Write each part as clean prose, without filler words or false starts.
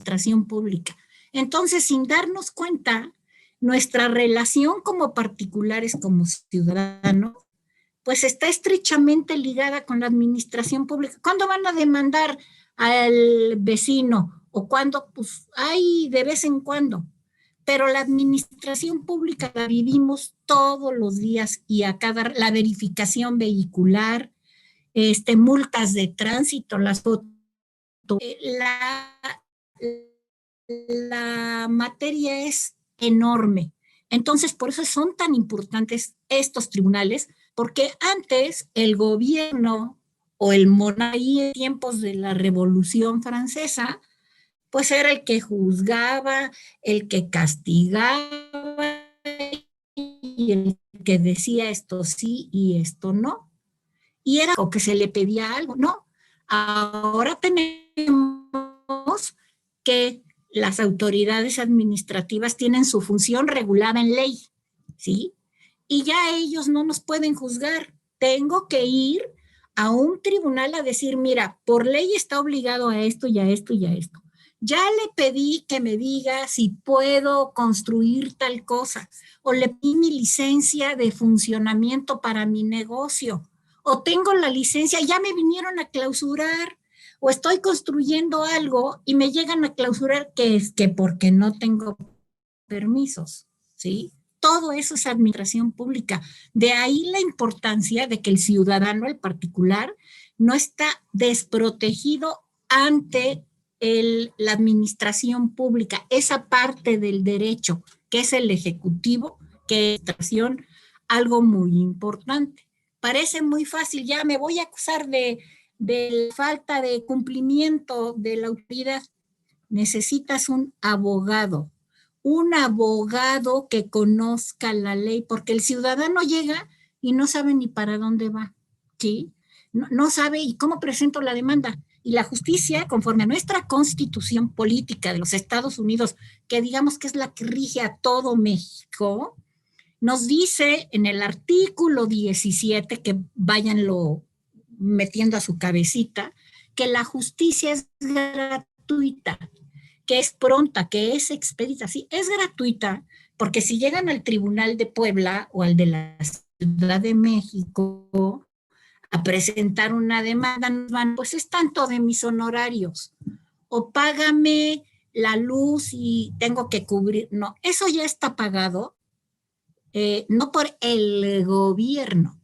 administración pública. Entonces, sin darnos cuenta, nuestra relación como particulares, como ciudadanos, pues está estrechamente ligada con la administración pública. ¿Cuándo van a demandar al vecino? ¿O cuándo? Pues hay de vez en cuando. Pero la administración pública la vivimos todos los días y a cada la verificación vehicular, multas de tránsito, las fotos, la, la materia es enorme. Entonces, por eso son tan importantes estos tribunales, porque antes el gobierno o el monarca en tiempos de la Revolución Francesa, pues era el que juzgaba, el que castigaba y el que decía esto sí y esto no. Y era o que se le pedía algo, no. Ahora tenemos que las autoridades administrativas tienen su función regulada en ley, ¿sí? Y ya ellos no nos pueden juzgar. Tengo que ir a un tribunal a decir, mira, por ley está obligado a esto y a esto y a esto. Ya le pedí que me diga si puedo construir tal cosa, o le pedí mi licencia de funcionamiento para mi negocio, o tengo la licencia, ya me vinieron a clausurar, o estoy construyendo algo y me llegan a clausurar, que es que porque no tengo permisos, ¿sí? Todo eso es administración pública. De ahí la importancia de que el ciudadano, el particular, no está desprotegido ante la administración pública, esa parte del derecho, que es el ejecutivo, que es administración, algo muy importante. Parece muy fácil, ya me voy a acusar de falta de cumplimiento de la autoridad. Necesitas un abogado que conozca la ley, porque el ciudadano llega y no sabe ni para dónde va, ¿sí? No sabe y cómo presento la demanda. Y la justicia, conforme a nuestra constitución política de los Estados Unidos, que digamos que es la que rige a todo México, nos dice en el artículo 17, que váyanlo metiendo a su cabecita, que la justicia es gratuita, que es pronta, que es expedita, sí, es gratuita, porque si llegan al Tribunal de Puebla o al de la Ciudad de México a presentar una demanda, pues es tanto de mis honorarios, o págame la luz y tengo que cubrir, no, eso ya está pagado, no por el gobierno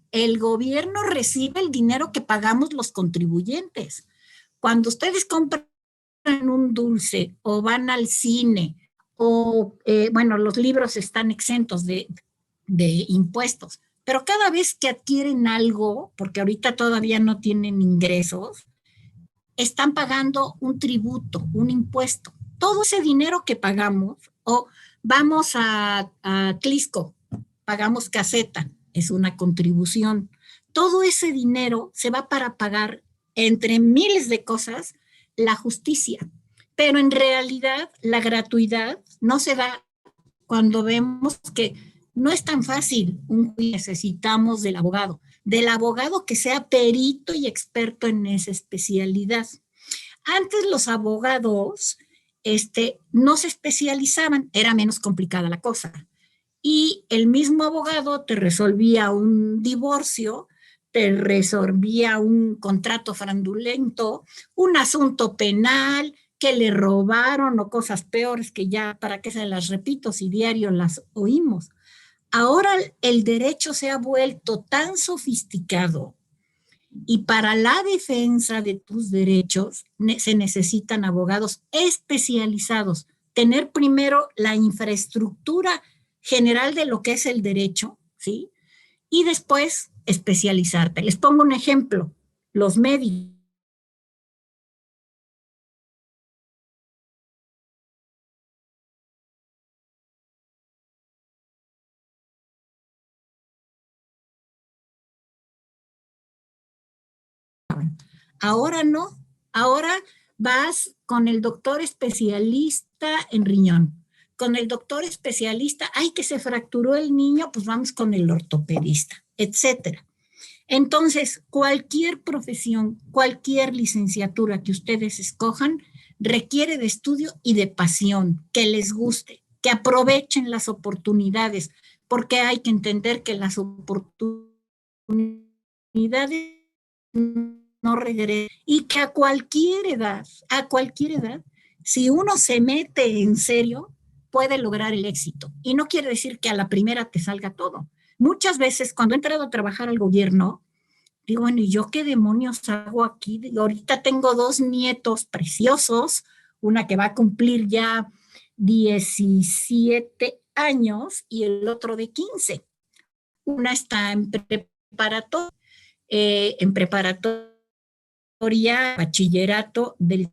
recibe el dinero que pagamos los contribuyentes. Cuando ustedes compran un dulce o van al cine o, bueno, los libros están exentos de impuestos, pero cada vez que adquieren algo, porque ahorita todavía no tienen ingresos, están pagando un tributo, un impuesto. Todo ese dinero que pagamos, o vamos a Clisco, pagamos caseta, es una contribución. Todo ese dinero se va para pagar, entre miles de cosas, la justicia. Pero en realidad la gratuidad no se da cuando vemos que no es tan fácil. Necesitamos del abogado que sea perito y experto en esa especialidad. Antes los abogados no se especializaban, era menos complicada la cosa. Y el mismo abogado te resolvía un divorcio, te resolvía un contrato fraudulento, un asunto penal, que le robaron o cosas peores que ya, ¿para qué se las repito si diario las oímos? Ahora el derecho se ha vuelto tan sofisticado y para la defensa de tus derechos se necesitan abogados especializados. Tener primero la infraestructura general de lo que es el derecho, ¿sí? Y después especializarte. Les pongo un ejemplo. Los médicos. Ahora no, ahora vas con el doctor especialista en riñón, con el doctor especialista, ay, que se fracturó el niño, pues vamos con el ortopedista, etcétera. Entonces, cualquier profesión, cualquier licenciatura que ustedes escojan, requiere de estudio y de pasión, que les guste, que aprovechen las oportunidades, porque hay que entender que las oportunidades no regresan y que a cualquier edad, si uno se mete en serio, puede lograr el éxito. Y no quiere decir que a la primera te salga todo. Muchas veces cuando he entrado a trabajar al gobierno, digo, bueno, ¿y yo qué demonios hago aquí? Digo, ahorita tengo dos nietos preciosos, una que va a cumplir ya 17 años y el otro de 15. Una está en preparatoria, bachillerato del...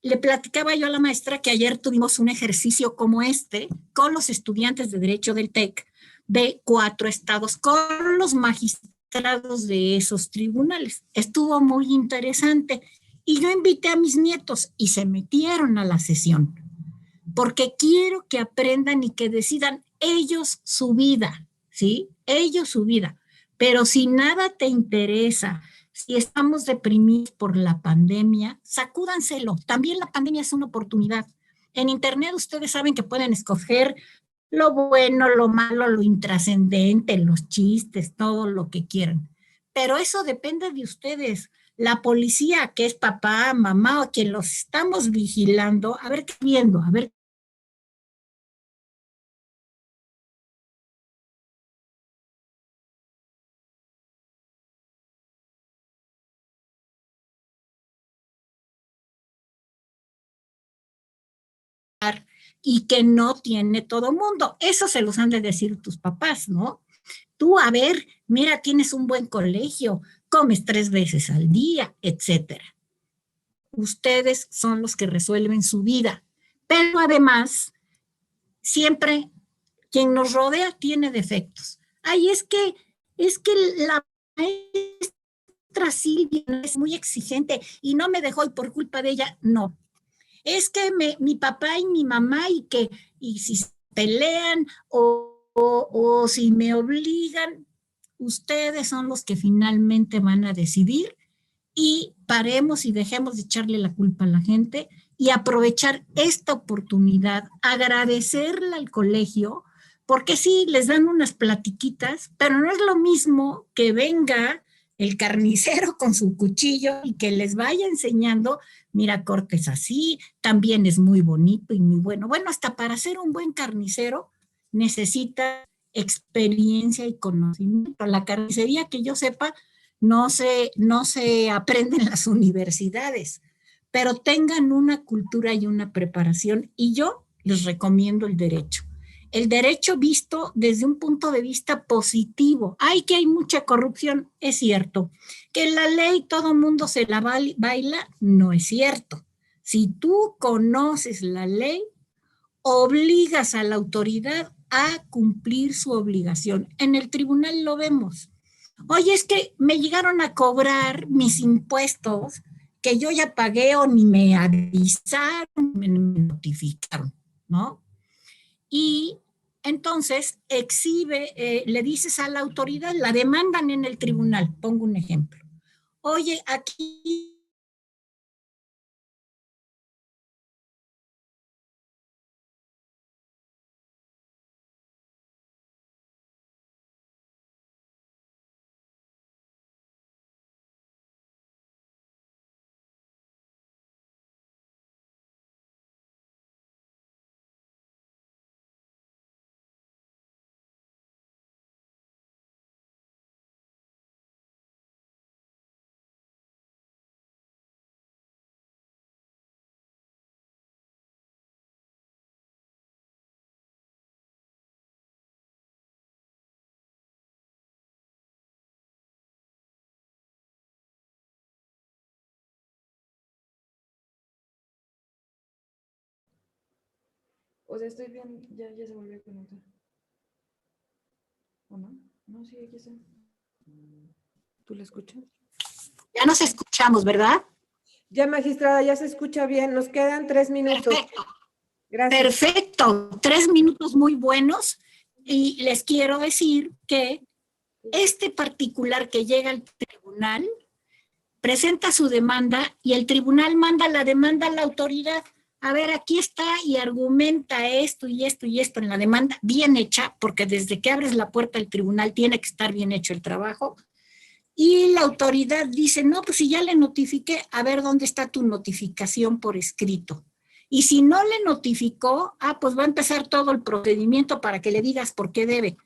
Le platicaba yo a la maestra que ayer tuvimos un ejercicio como este con los estudiantes de Derecho del TEC de 4 estados, con los magistrados de esos tribunales. Estuvo muy interesante. Y yo invité a mis nietos y se metieron a la sesión, porque quiero que aprendan y que decidan ellos su vida, ¿sí? Ellos su vida. Pero si nada te interesa, si estamos deprimidos por la pandemia, sacúdanselo. También la pandemia es una oportunidad. En Internet ustedes saben que pueden escoger lo bueno, lo malo, lo intrascendente, los chistes, todo lo que quieran. Pero eso depende de ustedes. La policía, que es papá, mamá o quien los estamos vigilando, a ver qué viendo, a ver y que no tiene todo mundo. Eso se los han de decir tus papás, ¿no? Tú, a ver, mira, tienes un buen colegio, comes 3 veces al día, etcétera. Ustedes son los que resuelven su vida. Pero además, siempre quien nos rodea tiene defectos. Ay, es que la maestra Silvia es muy exigente y no me dejó y por culpa de ella, no. Es que mi papá y mi mamá y si se pelean o si me obligan, ustedes son los que finalmente van a decidir y paremos y dejemos de echarle la culpa a la gente y aprovechar esta oportunidad, agradecerle al colegio, porque sí, les dan unas platiquitas, pero no es lo mismo que venga el carnicero con su cuchillo y que les vaya enseñando, mira, cortes así, también es muy bonito y muy bueno. Bueno, hasta para ser un buen carnicero necesita experiencia y conocimiento. La carnicería que yo sepa no se aprende en las universidades, pero tengan una cultura y una preparación y yo les recomiendo el derecho. El derecho visto desde un punto de vista positivo. Hay que hay mucha corrupción, es cierto. Que la ley todo el mundo se la baila, no es cierto. Si tú conoces la ley, obligas a la autoridad a cumplir su obligación. En el tribunal lo vemos. Oye, es que me llegaron a cobrar mis impuestos que yo ya pagué o ni me avisaron, me notificaron, ¿no? Y entonces le dices a la autoridad, la demandan en el tribunal, pongo un ejemplo. Oye, aquí O sea, estoy bien, ya se volvió a conectar. ¿O no? No, sí, aquí está. ¿Tú la escuchas? ya nos escuchamos, ¿verdad? Ya, magistrada, ya se escucha bien. Nos quedan 3 minutos. Perfecto. Gracias. Perfecto, 3 minutos muy buenos y les quiero decir que este particular que llega al tribunal presenta su demanda y el tribunal manda la demanda a la autoridad. A ver, aquí está y argumenta esto y esto y esto en la demanda, bien hecha, porque desde que abres la puerta del tribunal tiene que estar bien hecho el trabajo. Y la autoridad dice, no, pues si ya le notifiqué, a ver dónde está tu notificación por escrito. Y si no le notificó, pues va a empezar todo el procedimiento para que le digas por qué debe.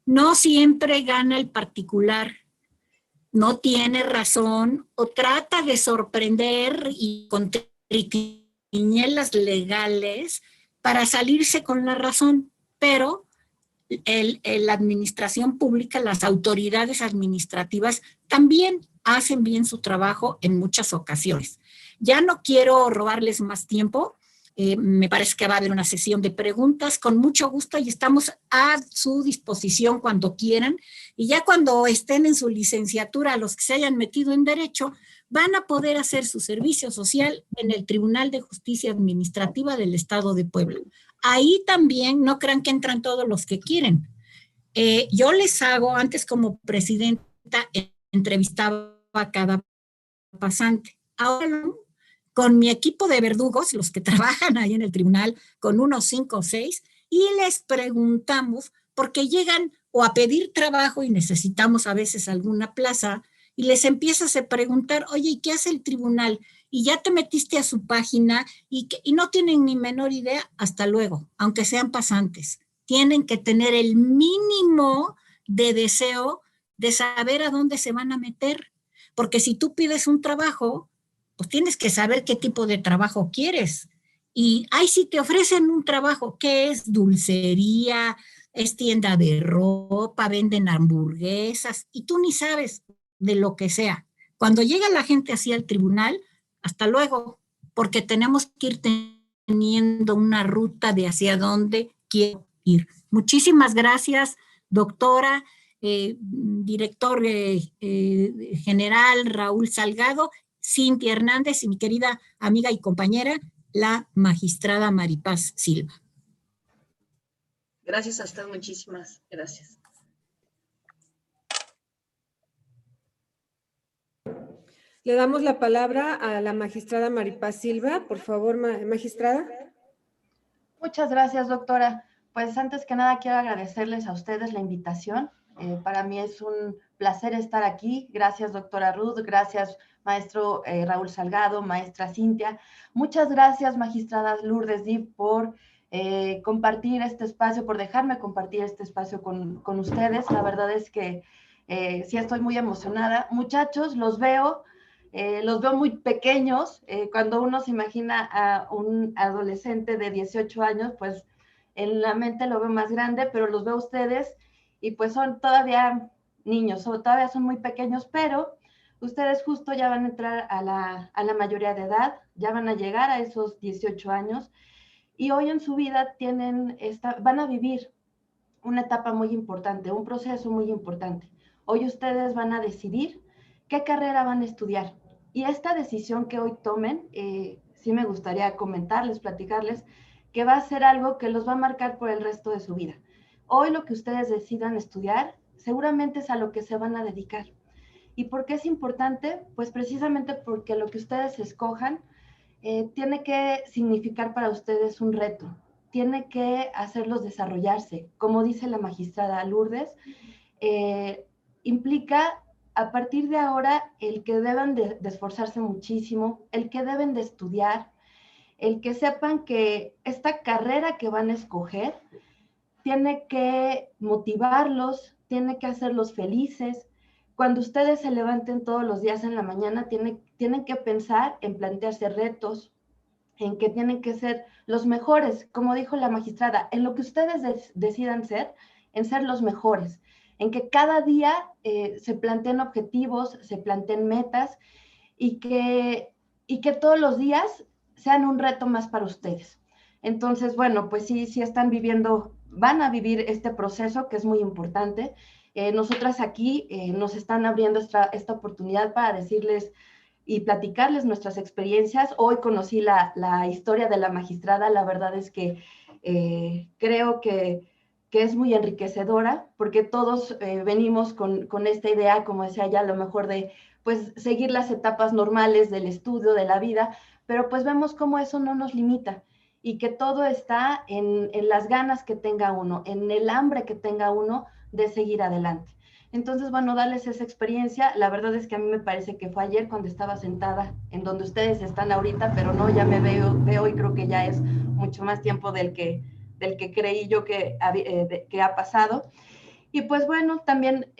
No siempre gana el particular, no tiene razón o trata de sorprender y con triquiñuelas legales para salirse con la razón, pero la administración pública, las autoridades administrativas también hacen bien su trabajo en muchas ocasiones. Ya no quiero robarles más tiempo. Me parece que va a haber una sesión de preguntas con mucho gusto y estamos a su disposición cuando quieran. Y ya cuando estén en su licenciatura, los que se hayan metido en Derecho, van a poder hacer su servicio social en el Tribunal de Justicia Administrativa del Estado de Puebla. Ahí también no crean que entran todos los que quieren. Yo les hago, antes como presidenta, entrevistaba a cada pasante. Ahora, con mi equipo de verdugos, los que trabajan ahí en el tribunal, con unos 5 o 6, y les preguntamos, porque llegan o a pedir trabajo y necesitamos a veces alguna plaza, y les empiezas a preguntar, oye, ¿y qué hace el tribunal? Y ya te metiste a su página y no tienen ni menor idea, hasta luego, aunque sean pasantes. Tienen que tener el mínimo de deseo de saber a dónde se van a meter, porque si tú pides un trabajo, pues tienes que saber qué tipo de trabajo quieres. Y ahí si te ofrecen un trabajo, ¿qué es? Dulcería, es tienda de ropa, venden hamburguesas, y tú ni sabes de lo que sea. Cuando llega la gente así al tribunal, hasta luego, porque tenemos que ir teniendo una ruta de hacia dónde quiero ir. Muchísimas gracias, doctora, director general Raúl Salgado, Cintia Hernández y mi querida amiga y compañera, la magistrada Maripaz Silva. Gracias a usted, muchísimas gracias. Le damos la palabra a la magistrada Maripaz Silva. Por favor, magistrada. Muchas gracias, doctora. Pues antes que nada quiero agradecerles a ustedes la invitación. Para mí es un placer estar aquí. Gracias, doctora Ruth. Gracias, maestro Raúl Salgado, maestra Cintia. Muchas gracias, magistrada Lourdes Dib, por compartir este espacio, por dejarme compartir este espacio con ustedes. La verdad es que sí estoy muy emocionada. Muchachos, los veo muy pequeños. Cuando uno se imagina a un adolescente de 18 años, pues en la mente lo veo más grande, pero los veo ustedes y pues son todavía niños, o todavía son muy pequeños, pero ustedes justo ya van a entrar a la mayoría de edad, ya van a llegar a esos 18 años y hoy en su vida van a vivir una etapa muy importante, un proceso muy importante. Hoy ustedes van a decidir qué carrera van a estudiar. Y esta decisión que hoy tomen, sí me gustaría comentarles, platicarles, que va a ser algo que los va a marcar por el resto de su vida. Hoy lo que ustedes decidan estudiar, seguramente es a lo que se van a dedicar. ¿Y por qué es importante? Pues precisamente porque lo que ustedes escojan tiene que significar para ustedes un reto, tiene que hacerlos desarrollarse. Como dice la magistrada Lourdes, implica a partir de ahora el que deben de esforzarse muchísimo, el que deben de estudiar, el que sepan que esta carrera que van a escoger tiene que motivarlos, tiene que hacerlos felices. Cuando ustedes se levanten todos los días en la mañana, tienen que pensar en plantearse retos, en que tienen que ser los mejores, como dijo la magistrada, en lo que ustedes decidan ser, en ser los mejores, en que cada día se planteen objetivos, se planteen metas y que todos los días sean un reto más para ustedes. Entonces, bueno, pues sí están viviendo, van a vivir este proceso que es muy importante. Nosotras aquí nos están abriendo esta oportunidad para decirles y platicarles nuestras experiencias. Hoy conocí la historia de la magistrada, la verdad es que creo que es muy enriquecedora, porque todos venimos con esta idea, como decía ya, a lo mejor de pues seguir las etapas normales del estudio, de la vida, pero pues vemos cómo eso no nos limita y que todo está en las ganas que tenga uno, en el hambre que tenga uno de seguir adelante. Entonces, bueno, darles esa experiencia. La verdad es que a mí me parece que fue ayer cuando estaba sentada en donde ustedes están ahorita, pero no, ya me veo y creo que ya es mucho más tiempo del que creí yo que ha pasado. Y pues bueno, también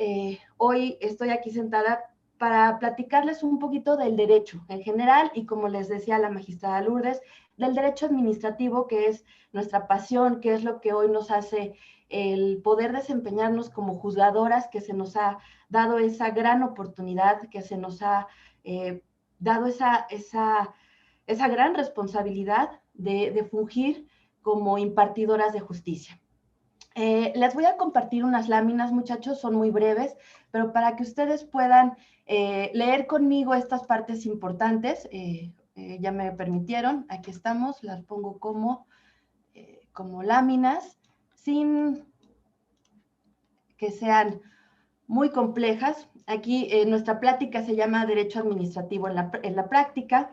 hoy estoy aquí sentada para platicarles un poquito del derecho en general y, como les decía la magistrada Lourdes, del derecho administrativo, que es nuestra pasión, que es lo que hoy nos hace el poder desempeñarnos como juzgadoras, que se nos ha dado esa gran oportunidad, que se nos ha dado esa gran responsabilidad de fungir como impartidoras de justicia. Les voy a compartir unas láminas, muchachos, son muy breves, pero para que ustedes puedan leer conmigo estas partes importantes, ya me permitieron, aquí estamos, las pongo como láminas, sin que sean muy complejas. Aquí nuestra plática se llama Derecho Administrativo en la práctica.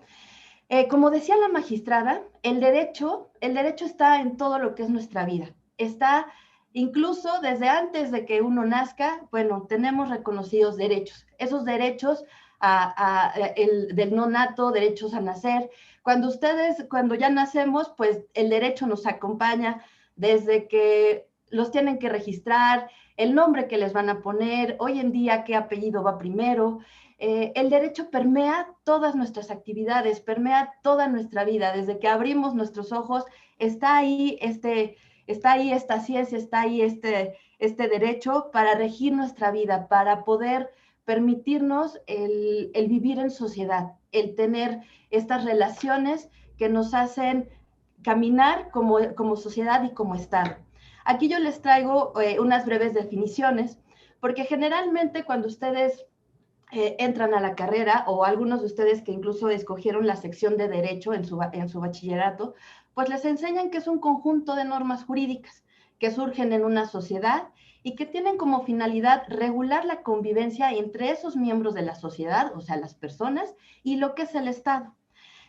Como decía la magistrada, el derecho está en todo lo que es nuestra vida. Está incluso desde antes de que uno nazca, bueno, tenemos reconocidos derechos. Esos derechos del no nato, derechos a nacer. Cuando ya nacemos, pues el derecho nos acompaña desde que los tienen que registrar, el nombre que les van a poner, hoy en día qué apellido va primero. El derecho permea todas nuestras actividades, permea toda nuestra vida. Desde que abrimos nuestros ojos, está ahí esta ciencia, está ahí este derecho para regir nuestra vida, para poder permitirnos el vivir en sociedad, el tener estas relaciones que nos hacen caminar como sociedad y como Estado. Aquí yo les traigo unas breves definiciones, porque generalmente cuando ustedes entran a la carrera, o algunos de ustedes que incluso escogieron la sección de Derecho en su bachillerato, pues les enseñan que es un conjunto de normas jurídicas que surgen en una sociedad y que tienen como finalidad regular la convivencia entre esos miembros de la sociedad, o sea, las personas, y lo que es el Estado.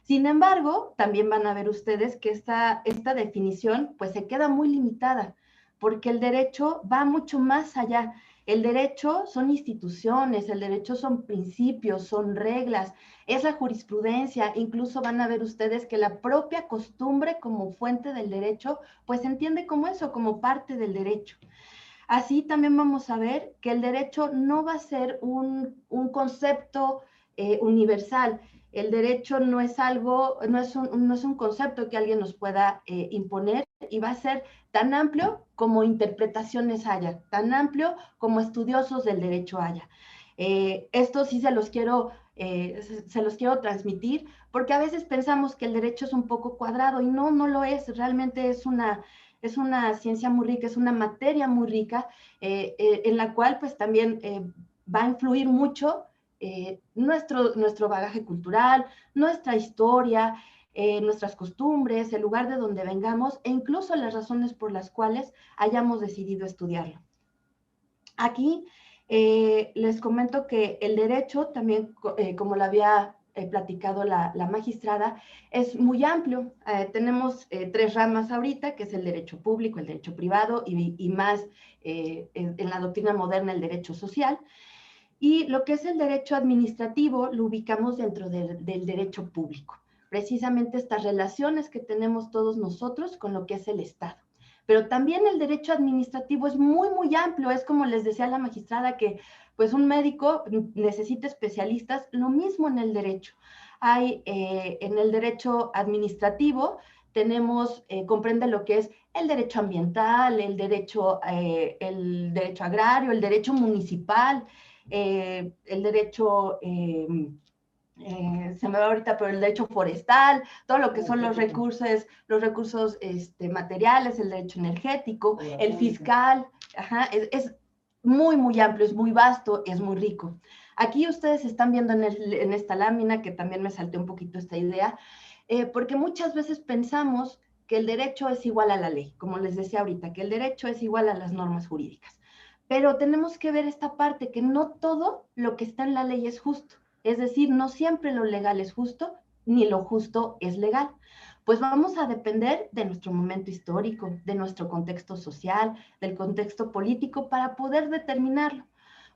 Sin embargo, también van a ver ustedes que esta definición pues se queda muy limitada, porque el derecho va mucho más allá. El derecho son instituciones, el derecho son principios, son reglas, es la jurisprudencia. Incluso van a ver ustedes que la propia costumbre como fuente del derecho, pues se entiende como eso, como parte del derecho. Así también vamos a ver que el derecho no va a ser un concepto universal. El derecho no es un concepto que alguien nos pueda imponer, y va a ser tan amplio como interpretaciones haya, tan amplio como estudiosos del derecho haya. Esto sí se los quiero transmitir, porque a veces pensamos que el derecho es un poco cuadrado y no lo es. Realmente es una ciencia muy rica, es una materia muy rica, en la cual pues también va a influir mucho nuestro bagaje cultural, nuestra historia, nuestras costumbres, el lugar de donde vengamos, e incluso las razones por las cuales hayamos decidido estudiarlo. Aquí les comento que el derecho también, como lo había platicado la magistrada, es muy amplio. Tenemos 3 ramas ahorita, que es el derecho público, el derecho privado y más en la doctrina moderna el derecho social. Y lo que es el derecho administrativo lo ubicamos dentro del derecho público. Precisamente estas relaciones que tenemos todos nosotros con lo que es el Estado. Pero también el derecho administrativo es muy, muy amplio. Es como les decía la magistrada, que pues un médico necesita especialistas. Lo mismo en el derecho. Hay en el derecho administrativo comprende lo que es el derecho ambiental, el derecho agrario, el derecho municipal, el derecho, se me va ahorita, pero el derecho forestal, todo lo que son los recursos materiales, el derecho energético, el fiscal. Es muy, muy amplio, es muy vasto, es muy rico. Aquí ustedes están viendo en esta lámina, que también me salté un poquito esta idea, porque muchas veces pensamos que el derecho es igual a la ley, como les decía ahorita, que el derecho es igual a las normas jurídicas. Pero tenemos que ver esta parte, que no todo lo que está en la ley es justo. Es decir, no siempre lo legal es justo, ni lo justo es legal. Pues vamos a depender de nuestro momento histórico, de nuestro contexto social, del contexto político para poder determinarlo.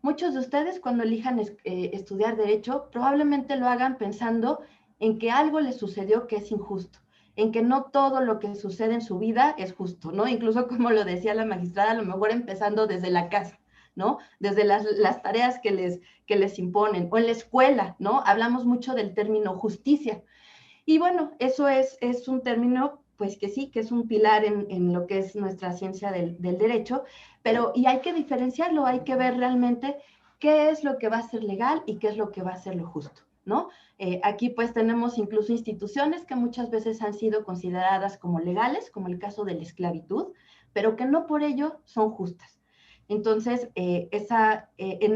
Muchos de ustedes cuando elijan estudiar Derecho probablemente lo hagan pensando en que algo les sucedió que es injusto, en que no todo lo que sucede en su vida es justo, ¿no? Incluso como lo decía la magistrada, a lo mejor empezando desde la casa, ¿no? Desde las tareas que les imponen, o en la escuela, ¿no? Hablamos mucho del término justicia. Y bueno, eso es un término, pues que sí, que es un pilar en lo que es nuestra ciencia del derecho, pero y hay que diferenciarlo, hay que ver realmente qué es lo que va a ser legal y qué es lo que va a ser lo justo, ¿no? Aquí pues tenemos incluso instituciones que muchas veces han sido consideradas como legales, como el caso de la esclavitud, pero que no por ello son justas. Entonces, en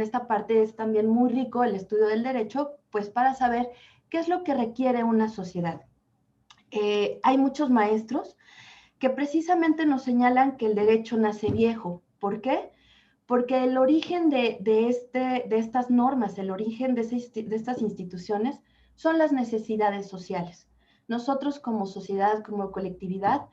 esta parte es también muy rico el estudio del derecho, pues para saber qué es lo que requiere una sociedad. Hay muchos maestros que precisamente nos señalan que el derecho nace viejo. ¿Por qué? Porque el origen de estas normas, el origen de estas instituciones son las necesidades sociales. Nosotros como sociedad, como colectividad,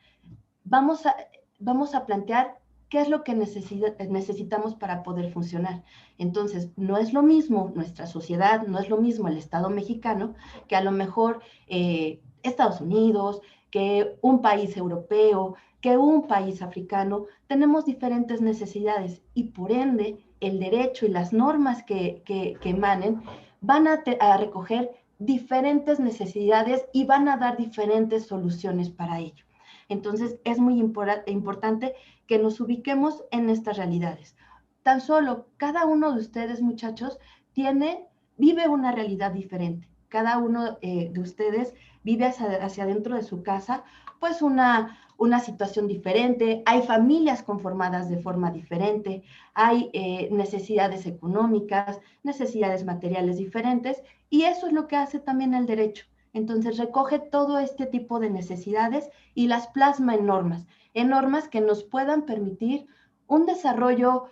vamos a plantear qué es lo que necesitamos para poder funcionar. Entonces, no es lo mismo nuestra sociedad, no es lo mismo el Estado mexicano, que a lo mejor Estados Unidos, que un país europeo, que un país africano. Tenemos diferentes necesidades y por ende el derecho y las normas que emanen van a recoger diferentes necesidades y van a dar diferentes soluciones para ello. Entonces, es muy importante que nos ubiquemos en estas realidades. Tan solo cada uno de ustedes, muchachos, vive una realidad diferente. Cada uno de ustedes vive hacia adentro de su casa, pues una situación diferente. Hay familias conformadas de forma diferente, hay necesidades económicas, necesidades materiales diferentes, y eso es lo que hace también el derecho. Entonces recoge todo este tipo de necesidades y las plasma en normas que nos puedan permitir un desarrollo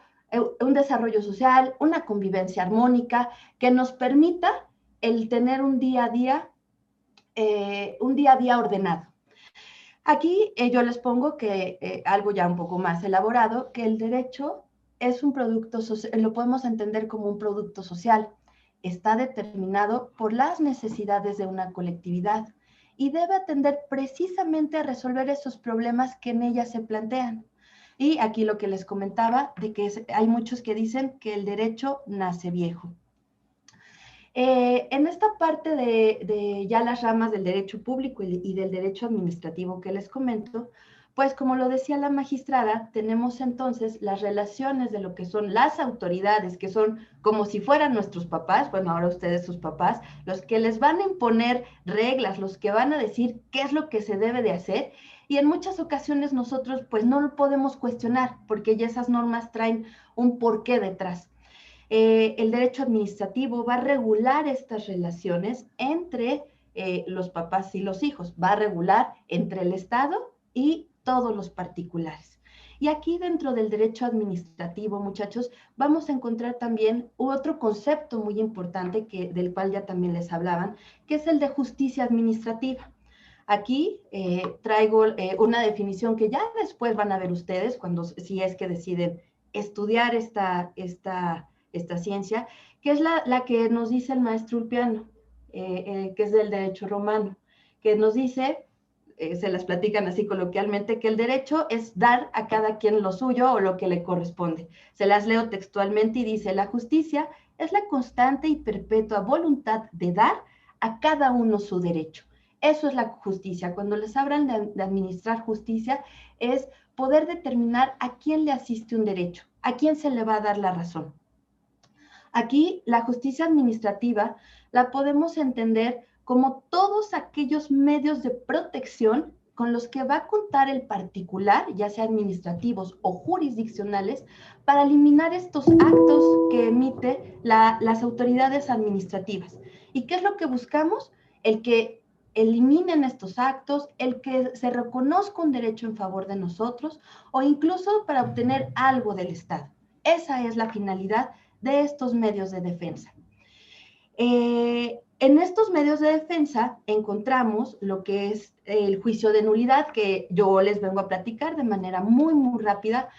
social, una convivencia armónica, que nos permita el tener un día a día ordenado. Aquí yo les pongo que algo ya un poco más elaborado, que el derecho es un producto social, lo podemos entender como un producto social. Está determinado por las necesidades de una colectividad y debe atender precisamente a resolver esos problemas que en ella se plantean. Y aquí lo que les comentaba, de que hay muchos que dicen que el derecho nace viejo. En esta parte de ya las ramas del derecho público y del derecho administrativo que les comento, pues como lo decía la magistrada, tenemos entonces las relaciones de lo que son las autoridades, que son como si fueran nuestros papás, bueno, ahora ustedes sus papás, los que les van a imponer reglas, los que van a decir qué es lo que se debe de hacer, y en muchas ocasiones nosotros pues no lo podemos cuestionar, porque ya esas normas traen un porqué detrás. El derecho administrativo va a regular estas relaciones entre los papás y los hijos, va a regular entre el Estado y todos los particulares. Y aquí dentro del derecho administrativo, muchachos, vamos a encontrar también otro concepto muy importante del cual ya también les hablaban, que es el de justicia administrativa. Aquí traigo una definición que ya después van a ver ustedes, si es que deciden estudiar esta ciencia, que es la que nos dice el maestro Ulpiano, que es del derecho romano, que nos dice, se las platican así coloquialmente, que el derecho es dar a cada quien lo suyo o lo que le corresponde. Se las leo textualmente y dice: la justicia es la constante y perpetua voluntad de dar a cada uno su derecho. Eso es la justicia. Cuando les hablan de administrar justicia, es poder determinar a quién le asiste un derecho, a quién se le va a dar la razón. Aquí la justicia administrativa la podemos entender como todos aquellos medios de protección con los que va a contar el particular, ya sea administrativos o jurisdiccionales, para eliminar estos actos que emite las autoridades administrativas. ¿Y qué es lo que buscamos? El que eliminen estos actos, el que se reconozca un derecho en favor de nosotros o incluso para obtener algo del Estado. Esa es la finalidad de estos medios de defensa. En estos medios de defensa encontramos lo que es el juicio de nulidad, que yo les vengo a platicar de manera muy, muy rápida,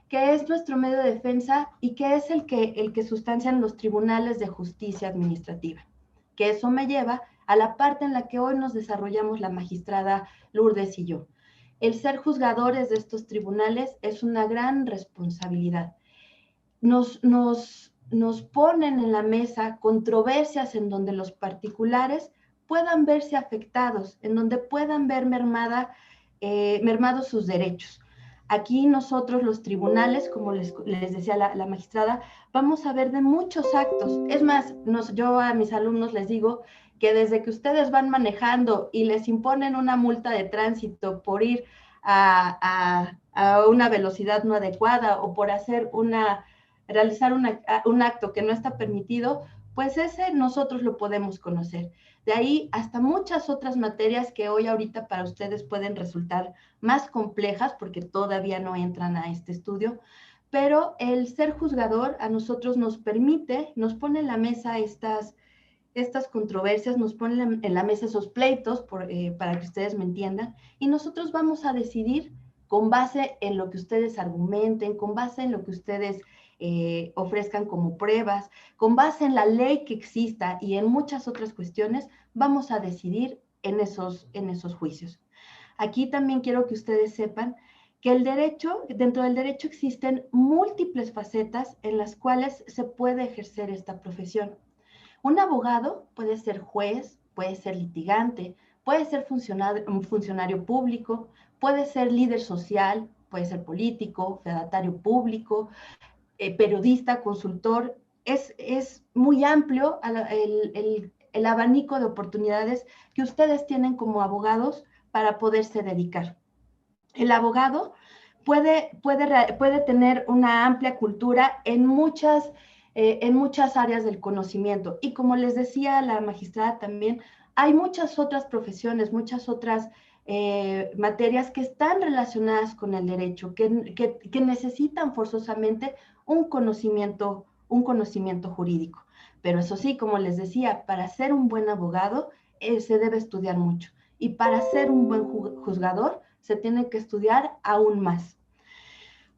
que es nuestro medio de defensa y que es el que sustancian los tribunales de justicia administrativa. Que eso me lleva a la parte en la que hoy nos desarrollamos la magistrada Lourdes y yo. El ser juzgadores de estos tribunales es una gran responsabilidad. Nos ponen en la mesa controversias en donde los particulares puedan verse afectados, en donde puedan ver mermados sus derechos. Aquí nosotros los tribunales, como les decía la magistrada, vamos a ver de muchos actos. Es más, yo a mis alumnos les digo que desde que ustedes van manejando y les imponen una multa de tránsito por ir a una velocidad no adecuada o por realizar un acto que no está permitido, pues ese nosotros lo podemos conocer. De ahí hasta muchas otras materias que hoy ahorita para ustedes pueden resultar más complejas porque todavía no entran a este estudio, pero el ser juzgador a nosotros nos permite, nos pone en la mesa estas controversias, nos pone en la mesa esos pleitos, para que ustedes me entiendan, y nosotros vamos a decidir con base en lo que ustedes argumenten, con base en lo que ustedes ofrezcan como pruebas, con base en la ley que exista y en muchas otras cuestiones, vamos a decidir en esos juicios. Aquí también quiero que ustedes sepan que dentro del derecho existen múltiples facetas en las cuales se puede ejercer esta profesión. Un abogado puede ser juez, puede ser litigante, puede ser un funcionario público, puede ser líder social, puede ser político, fedatario público, periodista, consultor. Es muy amplio el abanico de oportunidades que ustedes tienen como abogados para poderse dedicar. El abogado puede tener una amplia cultura en muchas áreas del conocimiento. Y como les decía la magistrada también, hay muchas otras profesiones, muchas otras materias que están relacionadas con el derecho, que necesitan forzosamente un conocimiento jurídico. Pero eso sí, como les decía, para ser un buen abogado se debe estudiar mucho. Y para ser un buen juzgador se tiene que estudiar aún más.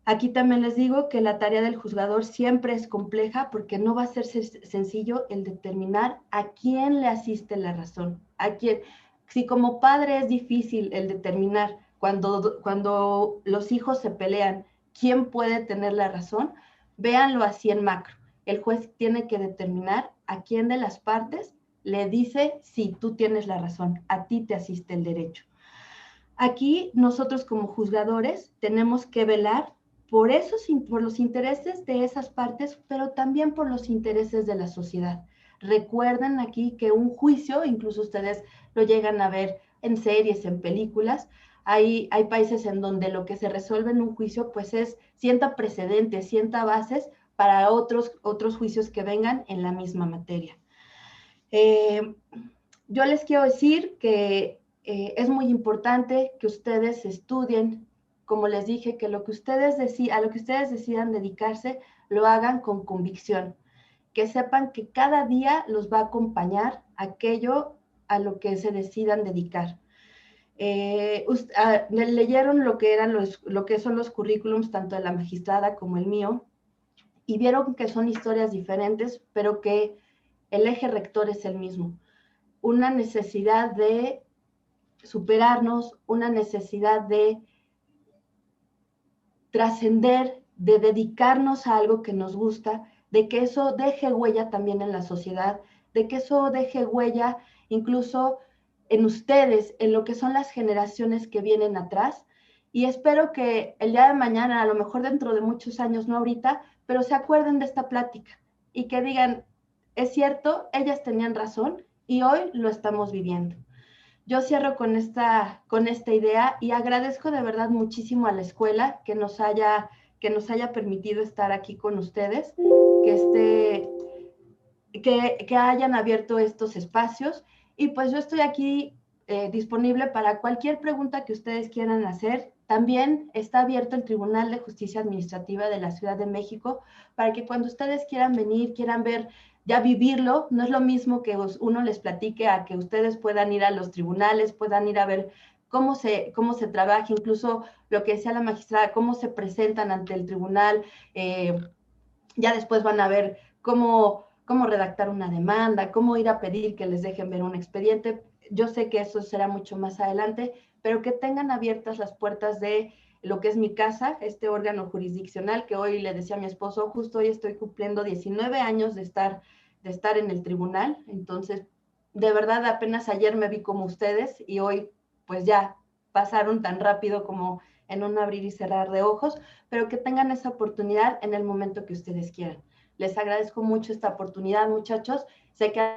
Aquí también les digo que la tarea del juzgador siempre es compleja porque no va a ser sencillo el determinar a quién le asiste la razón. Si como padre es difícil el determinar cuando los hijos se pelean, quién puede tener la razón, véanlo así en macro. El juez tiene que determinar a quién de las partes le dice, sí, tú tienes la razón, a ti te asiste el derecho. Aquí nosotros como juzgadores tenemos que velar por los intereses de esas partes, pero también por los intereses de la sociedad. Recuerden aquí que un juicio, incluso ustedes lo llegan a ver en series, en películas, hay países en donde lo que se resuelve en un juicio pues sienta precedentes, sienta bases para otros juicios que vengan en la misma materia. Yo les quiero decir que es muy importante que ustedes estudien, como les dije, que a lo que ustedes decidan dedicarse, lo hagan con convicción, que sepan que cada día los va a acompañar aquello a lo que se decidan dedicar. Leyeron lo que son los currículums, tanto de la magistrada como el mío, y vieron que son historias diferentes, pero que el eje rector es el mismo. Una necesidad de superarnos, una necesidad de trascender, de dedicarnos a algo que nos gusta, de que eso deje huella también en la sociedad, de que eso deje huella incluso en ustedes, en lo que son las generaciones que vienen atrás. Y espero que el día de mañana, a lo mejor dentro de muchos años, no ahorita, pero se acuerden de esta plática y que digan, es cierto, ellas tenían razón y hoy lo estamos viviendo. Yo cierro con esta idea y agradezco de verdad muchísimo a la escuela que nos haya permitido estar aquí con ustedes, que hayan abierto estos espacios, y pues yo estoy aquí disponible para cualquier pregunta que ustedes quieran hacer. También está abierto el Tribunal de Justicia Administrativa de la Ciudad de México para que cuando ustedes quieran venir, quieran ver ya vivirlo. No es lo mismo que uno les platique a que ustedes puedan ir a los tribunales, puedan ir a ver cómo se trabaja, incluso lo que decía la magistrada, cómo se presentan ante el tribunal, ya después van a ver cómo redactar una demanda, cómo ir a pedir que les dejen ver un expediente. Yo sé que eso será mucho más adelante, pero que tengan abiertas las puertas de lo que es mi casa, este órgano jurisdiccional, que hoy le decía a mi esposo, justo hoy estoy cumpliendo 19 años de estar en el tribunal. Entonces, de verdad, apenas ayer me vi como ustedes y hoy pues ya pasaron tan rápido como en un abrir y cerrar de ojos, pero que tengan esa oportunidad en el momento que ustedes quieran. Les agradezco mucho esta oportunidad, muchachos. Sé que,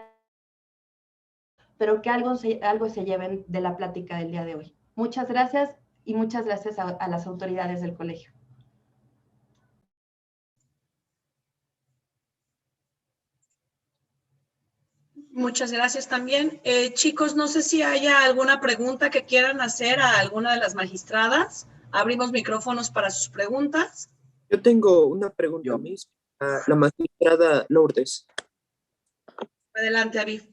pero que algo se lleven de la plática del día de hoy. Muchas gracias y muchas gracias a las autoridades del colegio. Muchas gracias también. Chicos, no sé si haya alguna pregunta que quieran hacer a alguna de las magistradas. Abrimos micrófonos para sus preguntas. Yo tengo una pregunta, Miss, a la magistrada Lourdes. Adelante, Aviv.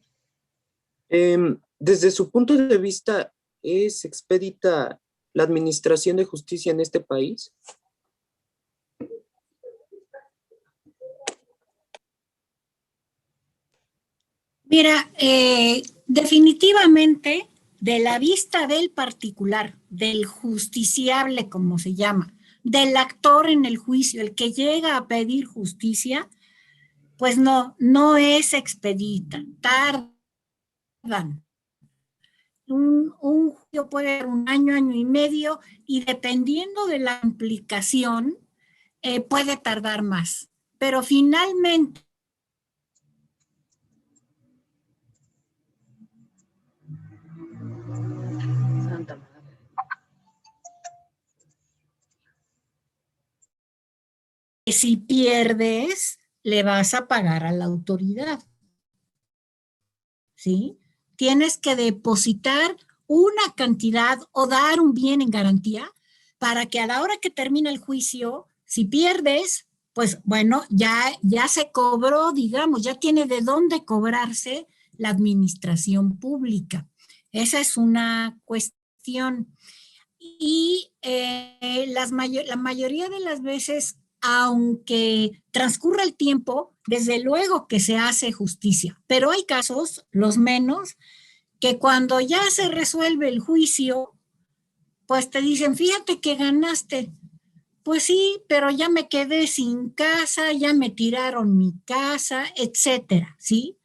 Desde su punto de vista, ¿es expedita la administración de justicia en este país? Mira, definitivamente, de la vista del particular, del justiciable, como se llama, del actor en el juicio, el que llega a pedir justicia, pues no es expedita, tardan. Un juicio puede ser un año, año y medio, y dependiendo de la implicación, puede tardar más. Pero finalmente, Santa Madre. si pierdes, le vas a pagar a la autoridad. ¿Sí? Tienes que depositar una cantidad o dar un bien en garantía para que a la hora que termina el juicio, si pierdes, pues bueno, ya se cobró, digamos, ya tiene de dónde cobrarse la administración pública. Esa es una cuestión. Y la mayoría de las veces, aunque transcurra el tiempo, desde luego que se hace justicia, pero hay casos, los menos, que cuando ya se resuelve el juicio, pues te dicen, fíjate que ganaste. Pues sí, pero ya me quedé sin casa, ya me tiraron mi casa, etcétera, ¿sí?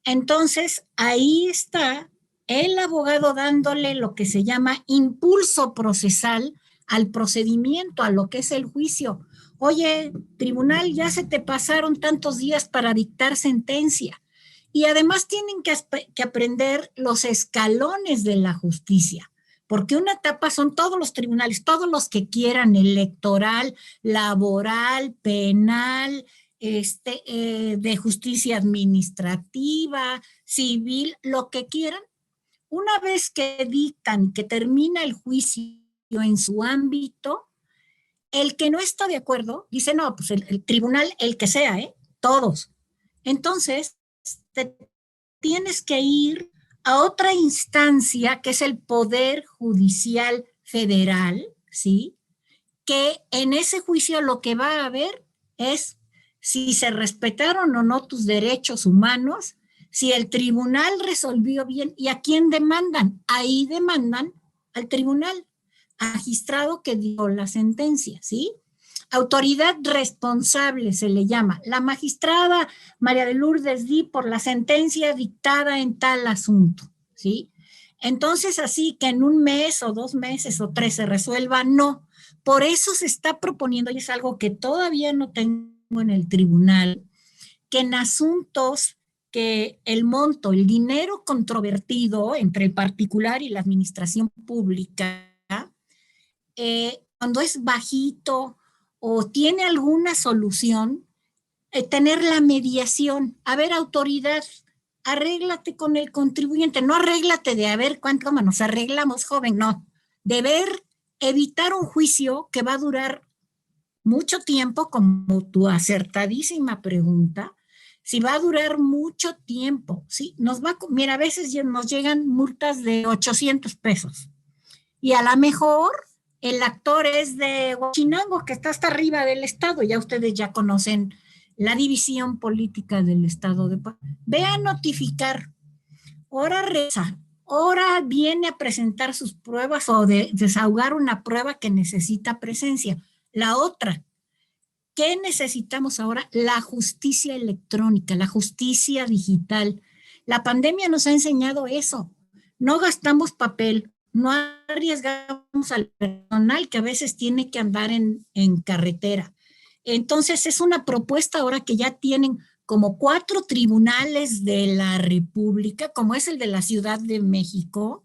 Entonces, ahí está el abogado dándole lo que se llama impulso procesal al procedimiento, a lo que es el juicio. Oye, tribunal, ya se te pasaron tantos días para dictar sentencia. Y además tienen que aprender los escalones de la justicia, porque una etapa son todos los tribunales, todos los que quieran, electoral, laboral, penal, de justicia administrativa, civil, lo que quieran. Una vez que dictan, que termina el juicio en su ámbito, el que no está de acuerdo dice, no, pues el tribunal, el que sea, todos. Entonces, te tienes que ir a otra instancia que es el Poder Judicial Federal, ¿sí? Que en ese juicio lo que va a haber es si se respetaron o no tus derechos humanos, si el tribunal resolvió bien y a quién demandan. Ahí demandan al tribunal, magistrado que dio la sentencia, ¿sí? Autoridad responsable se le llama. La magistrada María de Lourdes di por la sentencia dictada en tal asunto, ¿sí? Entonces, así que en un mes o 2 meses o 3 se resuelva, no. Por eso se está proponiendo, y es algo que todavía no tengo en el tribunal, que en asuntos que el monto, el dinero controvertido entre el particular y la administración pública, cuando es bajito o tiene alguna solución, tener la mediación. A ver, autoridad, arréglate con el contribuyente, no arréglate de a ver cuánto nos arreglamos, joven, no. Deber evitar un juicio que va a durar mucho tiempo, como tu acertadísima pregunta, si va a durar mucho tiempo, ¿sí? Mira, a veces nos llegan multas de 800 pesos y a lo mejor el actor es de Huachinango, que está hasta arriba del estado, ya ustedes ya conocen la división política del estado de Puebla. Ve a notificar, ahora reza, ahora viene a presentar sus pruebas o desahogar una prueba que necesita presencia. La otra, ¿qué necesitamos ahora? La justicia electrónica, la justicia digital. La pandemia nos ha enseñado eso. No gastamos papel, no arriesgamos al personal que a veces tiene que andar en carretera. Entonces es una propuesta ahora que ya tienen como 4 tribunales de la República, como es el de la Ciudad de México,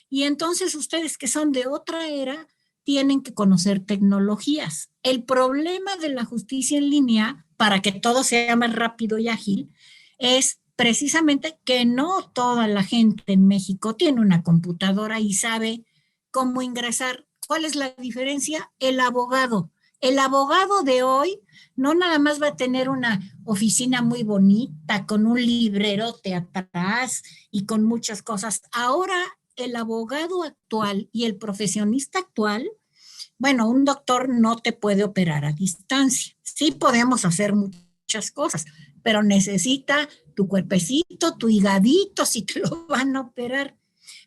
y entonces ustedes que son de otra era, tienen que conocer tecnologías. El problema de la justicia en línea, para que todo sea más rápido y ágil, es precisamente que no toda la gente en México tiene una computadora y sabe cómo ingresar. ¿Cuál es la diferencia? El abogado. El abogado de hoy no nada más va a tener una oficina muy bonita con un librerote atrás y con muchas cosas. Ahora el abogado actual y el profesionista actual, bueno, un doctor no te puede operar a distancia. Sí podemos hacer muchas cosas, pero necesita tu cuerpecito, tu higadito, si te lo van a operar.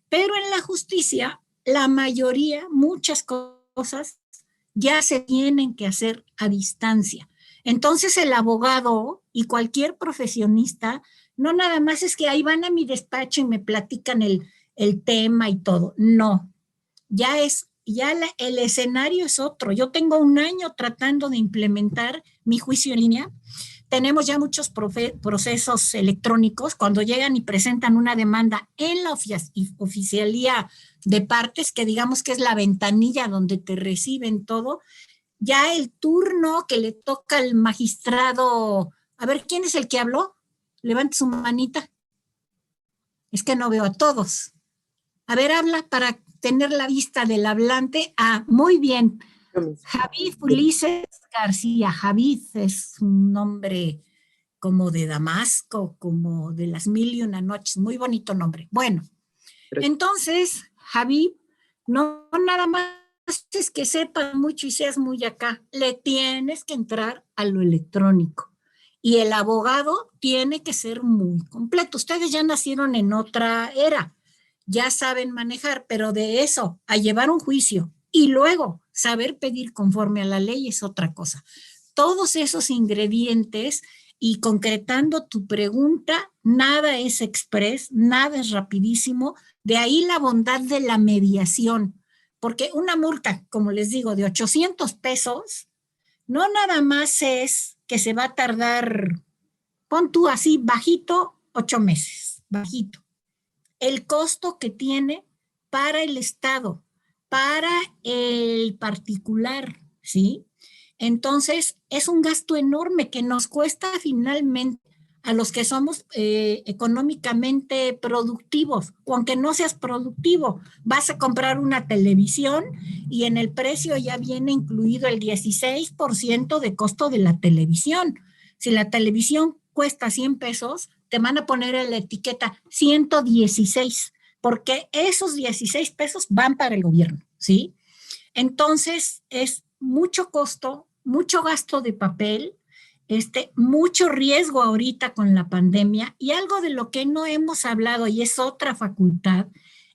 Pero en la justicia, la mayoría, muchas cosas ya se tienen que hacer a distancia. Entonces el abogado y cualquier profesionista, no nada más es que ahí van a mi despacho y me platican el tema y todo. No, el escenario es otro. Yo tengo 1 año tratando de implementar mi juicio en línea. Tenemos ya muchos procesos electrónicos. Cuando llegan y presentan una demanda en la oficialía de partes, que digamos que es la ventanilla donde te reciben todo, ya el turno que le toca al magistrado, a ver, ¿quién es el que habló? Levante su manita. Es que no veo a todos. A ver, habla para tener la vista del hablante. Ah, muy bien. Javid Ulises García. Javid es un nombre como de Damasco, como de las 1001 noches. Muy bonito nombre. Bueno, entonces, Javid, no nada más es que sepas mucho y seas muy acá. Le tienes que entrar a lo electrónico. Y el abogado tiene que ser muy completo. Ustedes ya nacieron en otra era. Ya saben manejar, pero de eso a llevar un juicio y luego saber pedir conforme a la ley es otra cosa. Todos esos ingredientes y concretando tu pregunta, nada es express, nada es rapidísimo, de ahí la bondad de la mediación, porque una multa, como les digo, de 800 pesos, no nada más es que se va a tardar, pon tú así, bajito, 8 meses, bajito. El costo que tiene para el Estado, para el particular, ¿sí? Entonces, es un gasto enorme que nos cuesta finalmente a los que somos económicamente productivos, o aunque no seas productivo, vas a comprar una televisión y en el precio ya viene incluido el 16% de costo de la televisión. Si la televisión cuesta 100 pesos, te van a poner en la etiqueta 116, porque esos 16 pesos van para el gobierno, ¿sí? Entonces, es mucho costo, mucho gasto de papel, mucho riesgo ahorita con la pandemia, y algo de lo que no hemos hablado, y es otra facultad,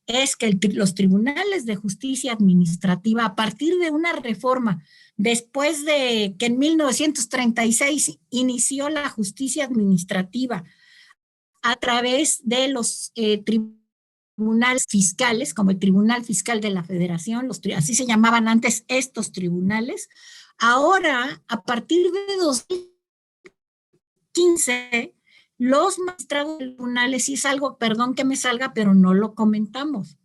es que los tribunales de justicia administrativa, a partir de una reforma, después de que en 1936 inició la justicia administrativa, a través de los tribunales fiscales, como el Tribunal Fiscal de la Federación, así se llamaban antes estos tribunales. Ahora, a partir de 2015, los magistrados de tribunales, y es algo, perdón que me salga, pero no lo comentamos,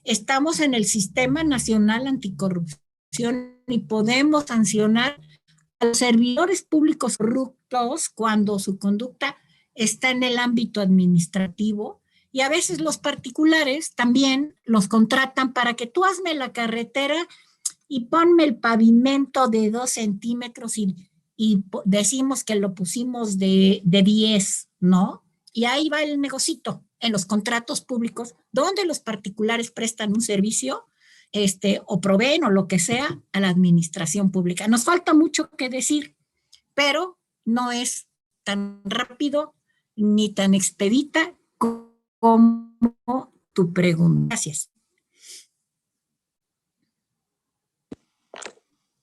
estamos en el Sistema Nacional Anticorrupción y podemos sancionar a los servidores públicos corruptos cuando su conducta está en el ámbito administrativo, y a veces los particulares también los contratan para que tú hazme la carretera y ponme el pavimento de 2 centímetros y y decimos que lo pusimos de 10, ¿no? Y ahí va el negocito en los contratos públicos, donde los particulares prestan un servicio o proveen o lo que sea a la administración pública. Nos falta mucho que decir, pero no es tan rápido ni tan expedita como tu pregunta. Gracias.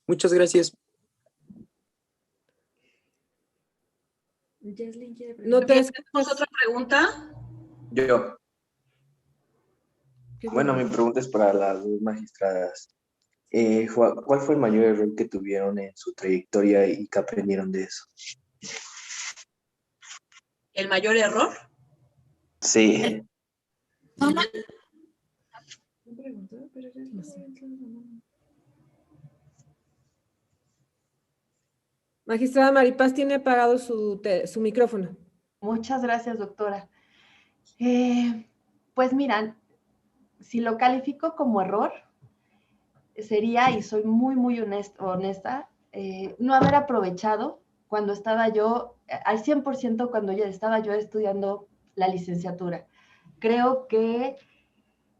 Muchas gracias. No te ¿Tenemos escuchas. otra pregunta? Yo. Qué Bueno, mi pregunta es para las dos magistradas. ¿Cuál fue el mayor error que tuvieron en su trayectoria y qué aprendieron de eso? ¿El mayor error? Sí. Magistrada Maripaz tiene apagado su micrófono. Muchas gracias, doctora. Pues miran, si lo califico como error, sería, y soy muy, muy honesta, no haber aprovechado cuando estaba yo, al 100% cuando ya estaba yo estudiando la licenciatura. Creo que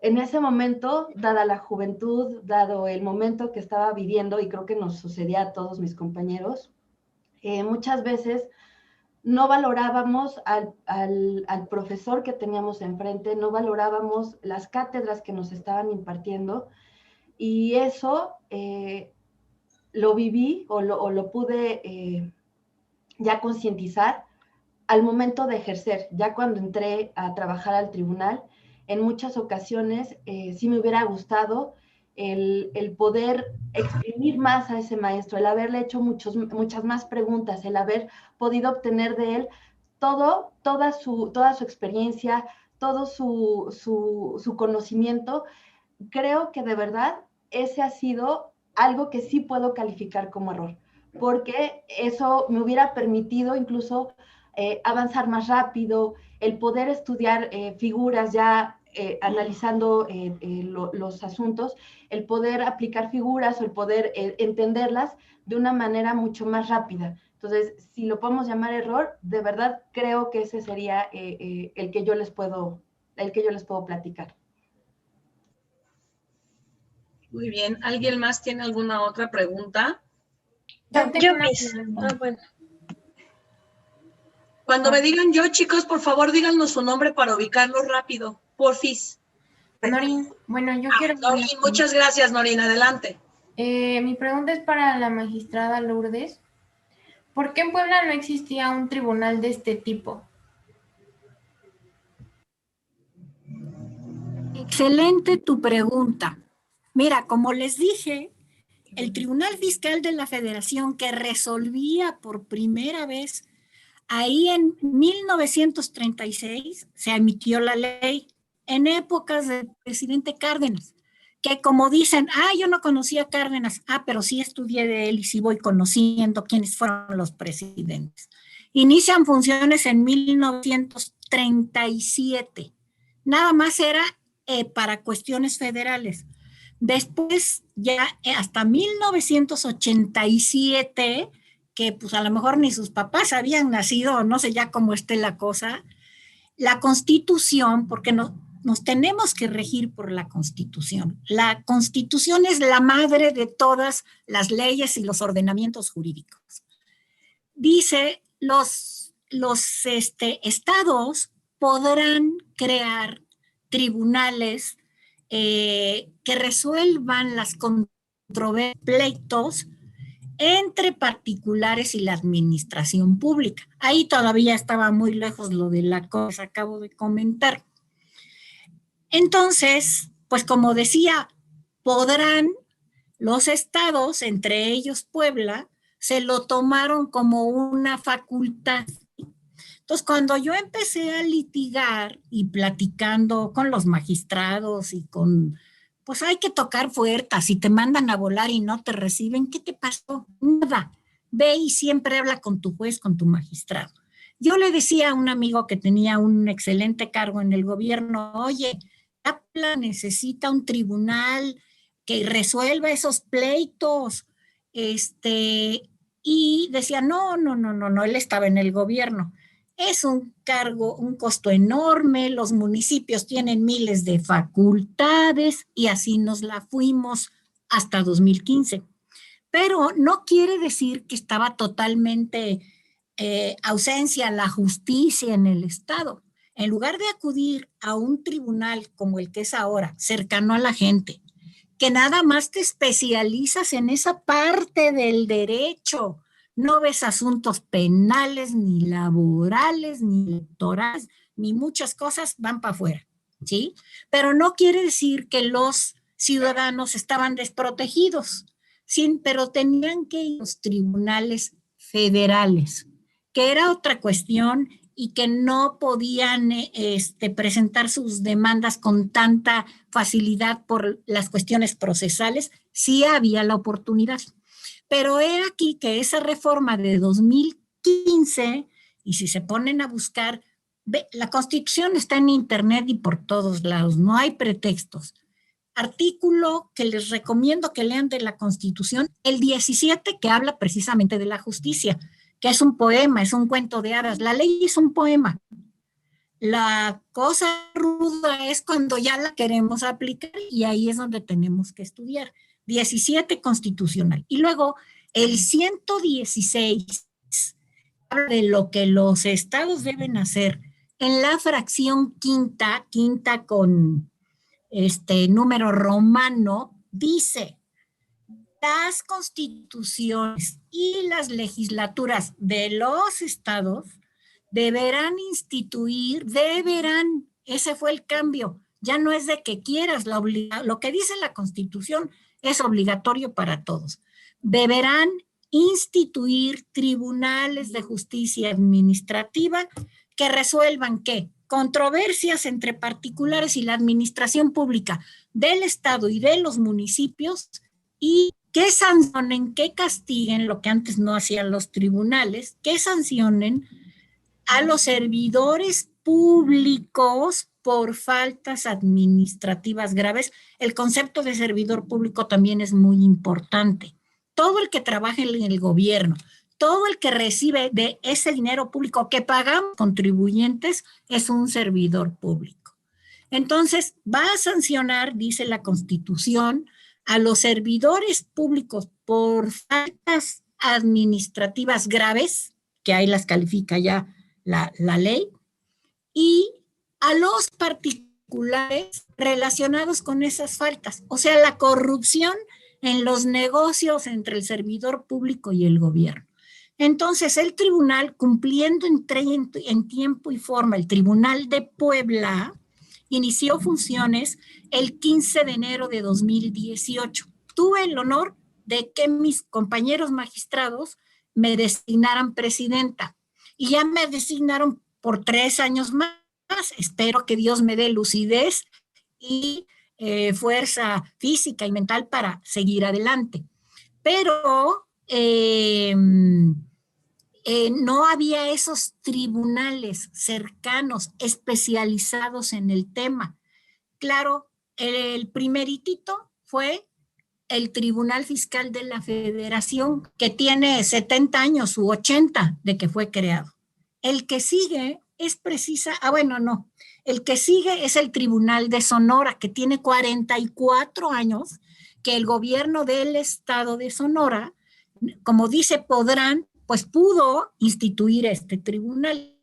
en ese momento, dada la juventud, dado el momento que estaba viviendo, y creo que nos sucedía a todos mis compañeros, muchas veces no valorábamos al profesor que teníamos enfrente, no valorábamos las cátedras que nos estaban impartiendo, y eso lo viví o lo pude ya concientizar al momento de ejercer. Ya cuando entré a trabajar al tribunal, en muchas ocasiones sí me hubiera gustado el poder exprimir más a ese maestro, el haberle hecho muchas más preguntas, el haber podido obtener de él toda su experiencia, todo su conocimiento. Creo que de verdad ese ha sido algo que sí puedo calificar como error, porque eso me hubiera permitido incluso avanzar más rápido, el poder estudiar figuras ya analizando los asuntos, el poder aplicar figuras o el poder entenderlas de una manera mucho más rápida. Entonces, si lo podemos llamar error, de verdad creo que ese sería el que yo les puedo platicar. Muy bien. ¿Alguien más tiene alguna otra pregunta? Yo mismo. Bueno. Cuando me digan yo, chicos, por favor, díganos su nombre para ubicarlo rápido. Porfis. Norin, bueno, yo quiero... Norin, muchas gracias, Norin. Adelante. Mi pregunta es para la magistrada Lourdes. ¿Por qué en Puebla no existía un tribunal de este tipo? Excelente tu pregunta. Mira, como les dije, el Tribunal Fiscal de la Federación que resolvía por primera vez, ahí en 1936 se emitió la ley en épocas del presidente Cárdenas, que como dicen, yo no conocía a Cárdenas, pero sí estudié de él y sí voy conociendo quiénes fueron los presidentes. Inician funciones en 1937. Nada más era para cuestiones federales. Después, ya hasta 1987, que pues a lo mejor ni sus papás habían nacido, no sé ya cómo esté la cosa, la Constitución, porque nos tenemos que regir por la Constitución. La Constitución es la madre de todas las leyes y los ordenamientos jurídicos. Dice, los estados podrán crear tribunales que resuelvan las controversias, pleitos entre particulares y la administración pública. Ahí todavía estaba muy lejos lo de la cosa que acabo de comentar. Entonces, pues como decía, podrán los estados, entre ellos Puebla, se lo tomaron como una facultad. Entonces, cuando yo empecé a litigar y platicando con los magistrados y pues hay que tocar puertas, si te mandan a volar y no te reciben, ¿qué te pasó? Nada. Ve y siempre habla con tu juez, con tu magistrado. Yo le decía a un amigo que tenía un excelente cargo en el gobierno, oye, Puebla necesita un tribunal que resuelva esos pleitos, y decía, no, él estaba en el gobierno. Es un cargo, un costo enorme, los municipios tienen miles de facultades y así nos la fuimos hasta 2015. Pero no quiere decir que estaba totalmente ausencia la justicia en el Estado. En lugar de acudir a un tribunal como el que es ahora, cercano a la gente, que nada más te especializas en esa parte del derecho, no ves asuntos penales, ni laborales, ni electorales, ni muchas cosas van para afuera, ¿sí? Pero no quiere decir que los ciudadanos estaban desprotegidos, ¿sí? Pero tenían que ir a los tribunales federales, que era otra cuestión y que no podían presentar sus demandas con tanta facilidad por las cuestiones procesales, sí había la oportunidad. Pero he aquí que esa reforma de 2015, y si se ponen a buscar, la Constitución está en internet y por todos lados, no hay pretextos. Artículo que les recomiendo que lean de la Constitución, el 17, que habla precisamente de la justicia, que es un poema, es un cuento de hadas. La ley es un poema. La cosa ruda es cuando ya la queremos aplicar y ahí es donde tenemos que estudiar. 17 constitucional. Y luego el 116 habla de lo que los estados deben hacer en la fracción quinta con número romano, dice: las constituciones y las legislaturas de los estados deberán instituir, ese fue el cambio, ya no es de que quieras, lo que dice la Constitución es obligatorio para todos. Deberán instituir tribunales de justicia administrativa que resuelvan ¿qué? Controversias entre particulares y la administración pública del Estado y de los municipios, y que sancionen, que castiguen lo que antes no hacían los tribunales, que sancionen a los servidores públicos por faltas administrativas graves. El concepto de servidor público también es muy importante. Todo el que trabaja en el gobierno, todo el que recibe de ese dinero público que pagamos contribuyentes es un servidor público. Entonces, va a sancionar, dice la Constitución, a los servidores públicos por faltas administrativas graves, que ahí las califica ya la ley, y a los particulares relacionados con esas faltas, o sea, la corrupción en los negocios entre el servidor público y el gobierno. Entonces, el tribunal, cumpliendo en tiempo y forma, el Tribunal de Puebla inició funciones el 15 de enero de 2018. Tuve el honor de que mis compañeros magistrados me designaran presidenta y ya me designaron por 3 años más. Espero que Dios me dé lucidez y fuerza física y mental para seguir adelante. Pero no había esos tribunales cercanos, especializados en el tema. Claro, el primeritito fue el Tribunal Fiscal de la Federación, que tiene 70 años u 80 de que fue creado. El que sigue es el que sigue es el Tribunal de Sonora, que tiene 44 años, que el gobierno del estado de Sonora, como dice, pudo instituir este tribunal.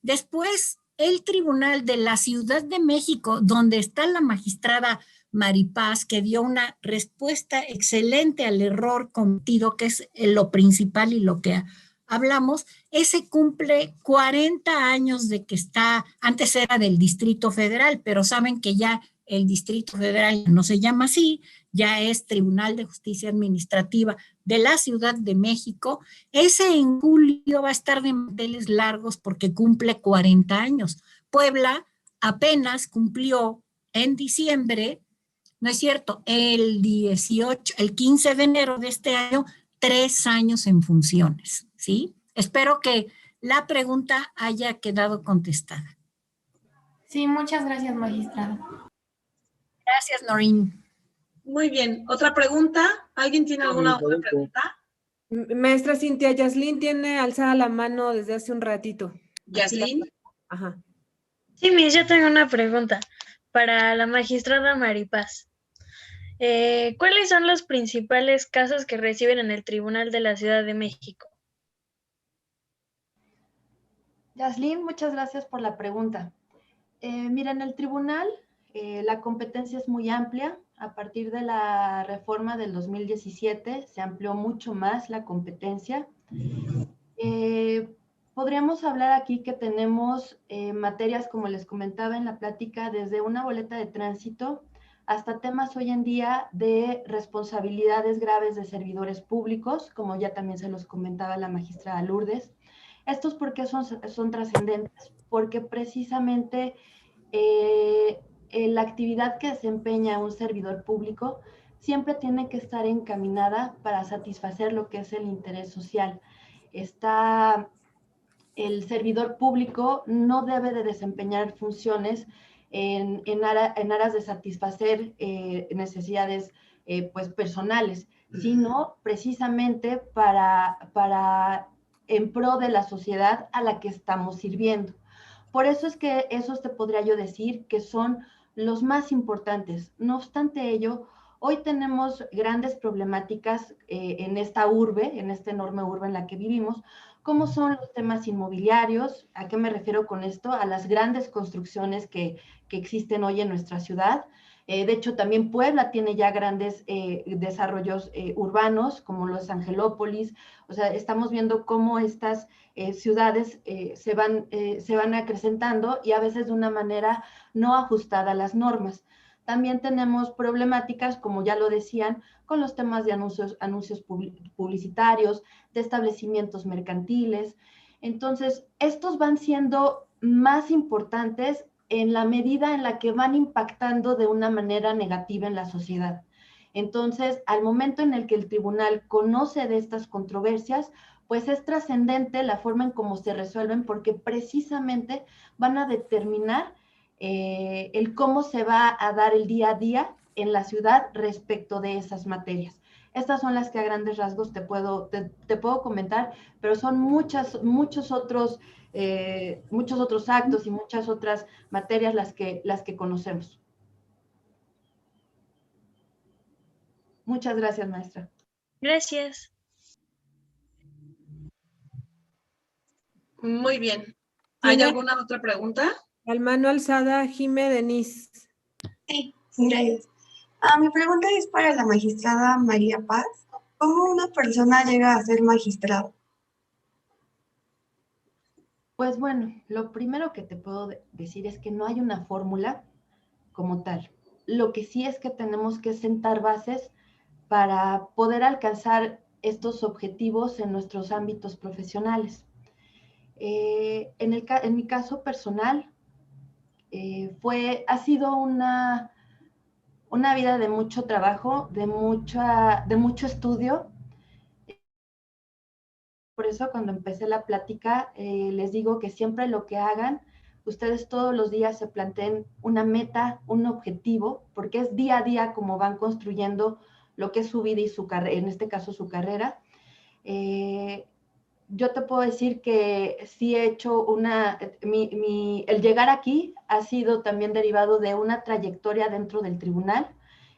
Después, el Tribunal de la Ciudad de México, donde está la magistrada Maripaz, que dio una respuesta excelente al error cometido, que es lo principal y lo que hablamos. Ese cumple 40 años de que está, antes era del Distrito Federal, pero saben que ya el Distrito Federal no se llama así, ya es Tribunal de Justicia Administrativa de la Ciudad de México. Ese en julio va a estar de manteles largos porque cumple 40 años. Puebla apenas cumplió en diciembre, no es cierto, el 15 de enero de este año, 3 años en funciones, ¿sí? Espero que la pregunta haya quedado contestada. Sí, muchas gracias, magistrada. Gracias, Noreen. Muy bien. ¿Otra pregunta? ¿Alguien tiene alguna otra pregunta? Maestra Cintia, Yaslin tiene alzada la mano desde hace un ratito. Yaslin. Ajá. Sí, Miss, yo tengo una pregunta para la magistrada Maripaz. ¿Cuáles son los principales casos que reciben en el Tribunal de la Ciudad de México? Yaslin, muchas gracias por la pregunta. Mira, en el tribunal la competencia es muy amplia. A partir de la reforma del 2017 se amplió mucho más la competencia. Podríamos hablar aquí que tenemos materias, como les comentaba en la plática, desde una boleta de tránsito hasta temas hoy en día de responsabilidades graves de servidores públicos, como ya también se los comentaba la magistrada Lourdes. ¿Estos por qué son trascendentes? Porque precisamente la actividad que desempeña un servidor público siempre tiene que estar encaminada para satisfacer lo que es el interés social. El servidor público no debe de desempeñar funciones en aras de satisfacer necesidades pues personales, sino precisamente para en pro de la sociedad a la que estamos sirviendo. Por eso es que esos te podría yo decir que son los más importantes. No obstante ello, hoy tenemos grandes problemáticas en esta urbe, en esta enorme urbe en la que vivimos, como son los temas inmobiliarios. ¿A qué me refiero con esto? A las grandes construcciones que existen hoy en nuestra ciudad. De hecho, también Puebla tiene ya grandes desarrollos urbanos, como los Angelópolis. O sea, estamos viendo cómo estas ciudades se van acrecentando y a veces de una manera no ajustada a las normas. También tenemos problemáticas, como ya lo decían, con los temas de anuncios publicitarios, de establecimientos mercantiles. Entonces, estos van siendo más importantes en la medida en la que van impactando de una manera negativa en la sociedad. Entonces, al momento en el que el tribunal conoce de estas controversias, pues es trascendente la forma en cómo se resuelven, porque precisamente van a determinar el cómo se va a dar el día a día en la ciudad respecto de esas materias. Estas son las que a grandes rasgos te puedo comentar, pero son muchos otros actos y muchas otras materias las que conocemos. Muchas gracias, maestra. Gracias. Muy bien. ¿Hay alguna otra pregunta? Al mano alzada, Jime Denise. Sí, gracias. Mi pregunta es para la magistrada María Paz. ¿Cómo una persona llega a ser magistrado? Pues bueno, lo primero que te puedo decir es que no hay una fórmula como tal. Lo que sí es que tenemos que sentar bases para poder alcanzar estos objetivos en nuestros ámbitos profesionales. En mi caso personal, ha sido una vida de mucho trabajo, de mucho estudio. Por eso cuando empecé la plática, les digo que siempre lo que hagan, ustedes todos los días se planteen una meta, un objetivo, porque es día a día como van construyendo lo que es su vida y su carrera, en este caso su carrera. Yo te puedo decir que sí he hecho el llegar aquí ha sido también derivado de una trayectoria dentro del tribunal.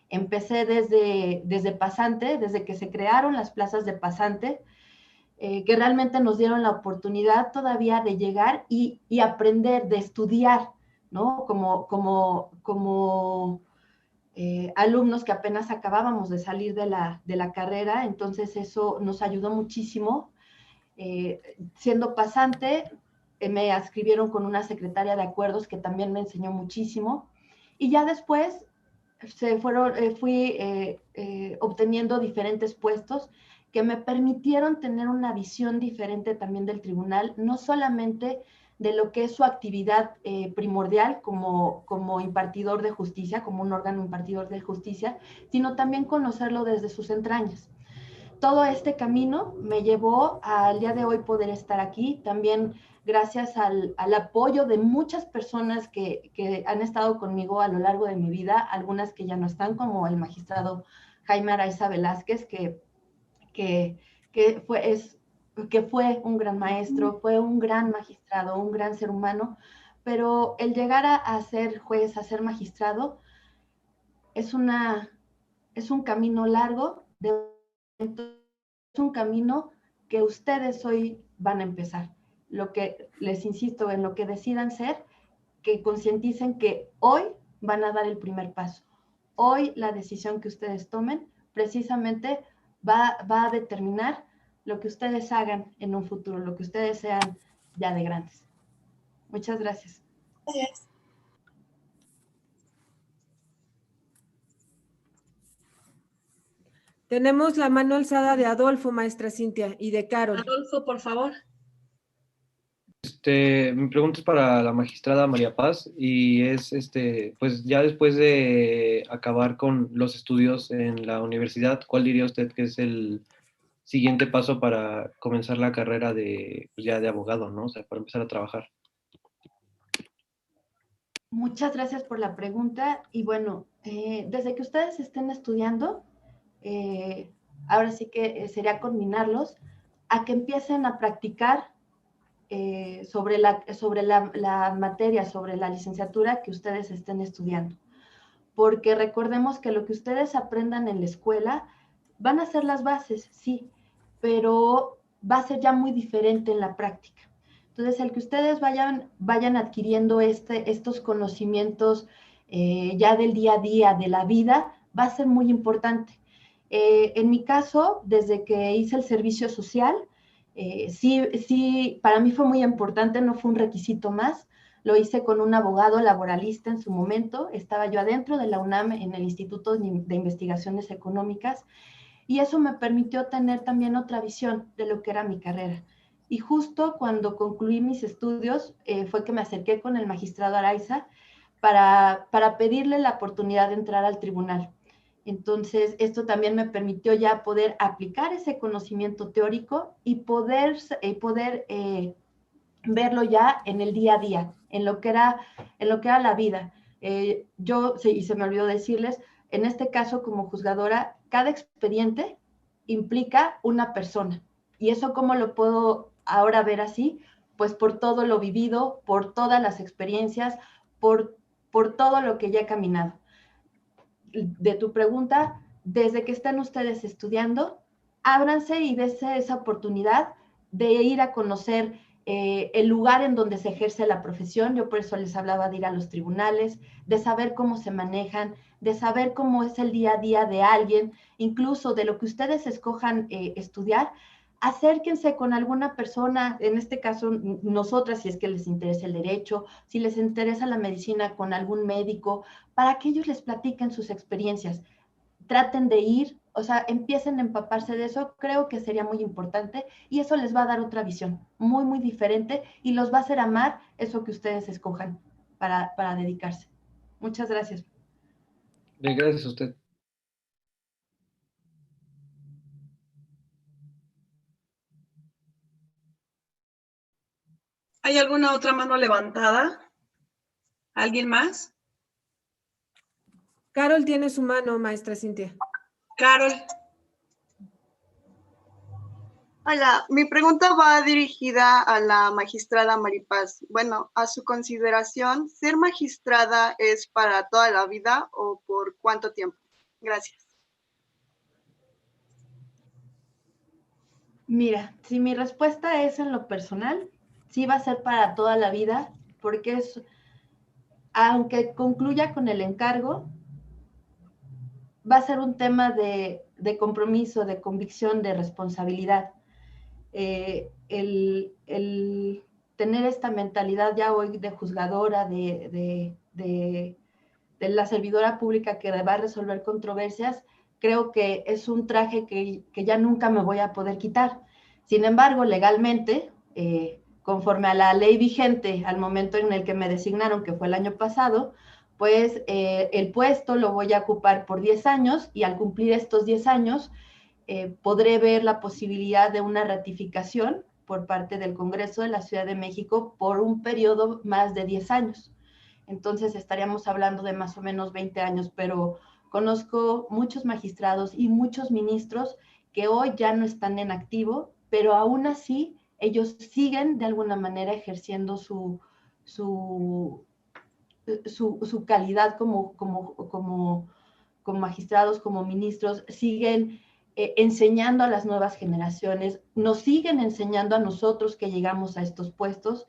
Empecé desde pasante, desde que se crearon las plazas de pasante, que realmente nos dieron la oportunidad todavía de llegar y aprender, de estudiar, ¿no? Como alumnos que apenas acabábamos de salir de la carrera. Entonces eso nos ayudó muchísimo. Siendo pasante, me adscribieron con una secretaria de acuerdos que también me enseñó muchísimo. Y ya después fui obteniendo diferentes puestos que me permitieron tener una visión diferente también del tribunal, no solamente de lo que es su actividad primordial como impartidor de justicia, como un órgano impartidor de justicia, sino también conocerlo desde sus entrañas. Todo este camino me llevó al día de hoy poder estar aquí, también gracias al apoyo de muchas personas que han estado conmigo a lo largo de mi vida, algunas que ya no están, como el magistrado Jaime Araiza Velázquez, que que fue un gran maestro, fue un gran magistrado, un gran ser humano, pero el llegar a ser juez, a ser magistrado, es un camino largo, es un camino que ustedes hoy van a empezar. Lo que les insisto, en lo que decidan ser, que concienticen que hoy van a dar el primer paso. Hoy la decisión que ustedes tomen precisamente va a determinar lo que ustedes hagan en un futuro, lo que ustedes sean ya de grandes. Muchas gracias. Gracias. Tenemos la mano alzada de Adolfo, maestra Cintia, y de Carol. Adolfo, por favor. Mi pregunta es para la magistrada María Paz y es, pues ya después de acabar con los estudios en la universidad, ¿cuál diría usted que es el siguiente paso para comenzar la carrera de, pues ya de abogado, ¿no? O sea, para empezar a trabajar. Muchas gracias por la pregunta. Y bueno, desde que ustedes estén estudiando, ahora sí que sería combinarlos a que empiecen a practicar sobre la materia, sobre la licenciatura que ustedes estén estudiando. Porque recordemos que lo que ustedes aprendan en la escuela van a ser las bases, sí, pero va a ser ya muy diferente en la práctica. Entonces, el que ustedes vayan adquiriendo estos conocimientos ya del día a día, de la vida, va a ser muy importante. En mi caso, desde que hice el servicio social, sí, para mí fue muy importante, no fue un requisito más. Lo hice con un abogado laboralista en su momento. Estaba yo adentro de la UNAM en el Instituto de Investigaciones Económicas y eso me permitió tener también otra visión de lo que era mi carrera. Y justo cuando concluí mis estudios fue que me acerqué con el magistrado Araiza para pedirle la oportunidad de entrar al tribunal. Entonces, esto también me permitió ya poder aplicar ese conocimiento teórico y poder verlo ya en el día a día, en lo que era la vida. Y se me olvidó decirles, en este caso como juzgadora, cada expediente implica una persona. ¿Y eso cómo lo puedo ahora ver así? Pues por todo lo vivido, por todas las experiencias, por todo lo que ya he caminado. De tu pregunta, desde que están ustedes estudiando, ábranse y dense esa oportunidad de ir a conocer el lugar en donde se ejerce la profesión. Yo por eso les hablaba de ir a los tribunales, de saber cómo se manejan, de saber cómo es el día a día de alguien, incluso de lo que ustedes escojan estudiar. Acérquense con alguna persona, en este caso nosotras, si es que les interesa el derecho, si les interesa la medicina, con algún médico, para que ellos les platiquen sus experiencias. Traten de ir, o sea, empiecen a empaparse de eso, creo que sería muy importante y eso les va a dar otra visión muy, muy diferente y los va a hacer amar eso que ustedes escojan para dedicarse. Muchas gracias. Bien, gracias a usted. ¿Hay alguna otra mano levantada? ¿Alguien más? Carol tiene su mano, maestra Cintia. Carol. Hola, mi pregunta va dirigida a la magistrada Maripaz. Bueno, a su consideración, ¿ser magistrada es para toda la vida o por cuánto tiempo? Gracias. Mira, si mi respuesta es en lo personal, sí va a ser para toda la vida, porque aunque concluya con el encargo, va a ser un tema de compromiso, de convicción, de responsabilidad. El tener esta mentalidad ya hoy de juzgadora, de la servidora pública que va a resolver controversias, creo que es un traje que ya nunca me voy a poder quitar. Sin embargo, legalmente, conforme a la ley vigente al momento en el que me designaron, que fue el año pasado, pues el puesto lo voy a ocupar por 10 años y al cumplir estos 10 años podré ver la posibilidad de una ratificación por parte del Congreso de la Ciudad de México por un periodo más de 10 años. Entonces estaríamos hablando de más o menos 20 años, pero conozco muchos magistrados y muchos ministros que hoy ya no están en activo, pero aún así ellos siguen de alguna manera ejerciendo su calidad como magistrados, como ministros, siguen enseñando a las nuevas generaciones, nos siguen enseñando a nosotros que llegamos a estos puestos.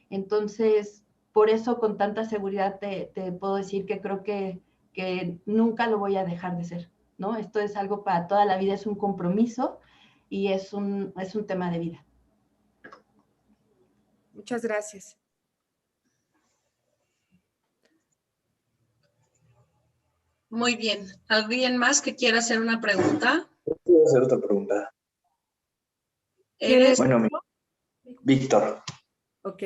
Entonces, por eso con tanta seguridad te puedo decir que creo que nunca lo voy a dejar de ser, ¿no? Esto es algo para toda la vida, es un compromiso y es un tema de vida. Muchas gracias. Muy bien. ¿Alguien más que quiera hacer una pregunta? Quiero hacer otra pregunta. ¿Eres? Bueno, Víctor. Ok.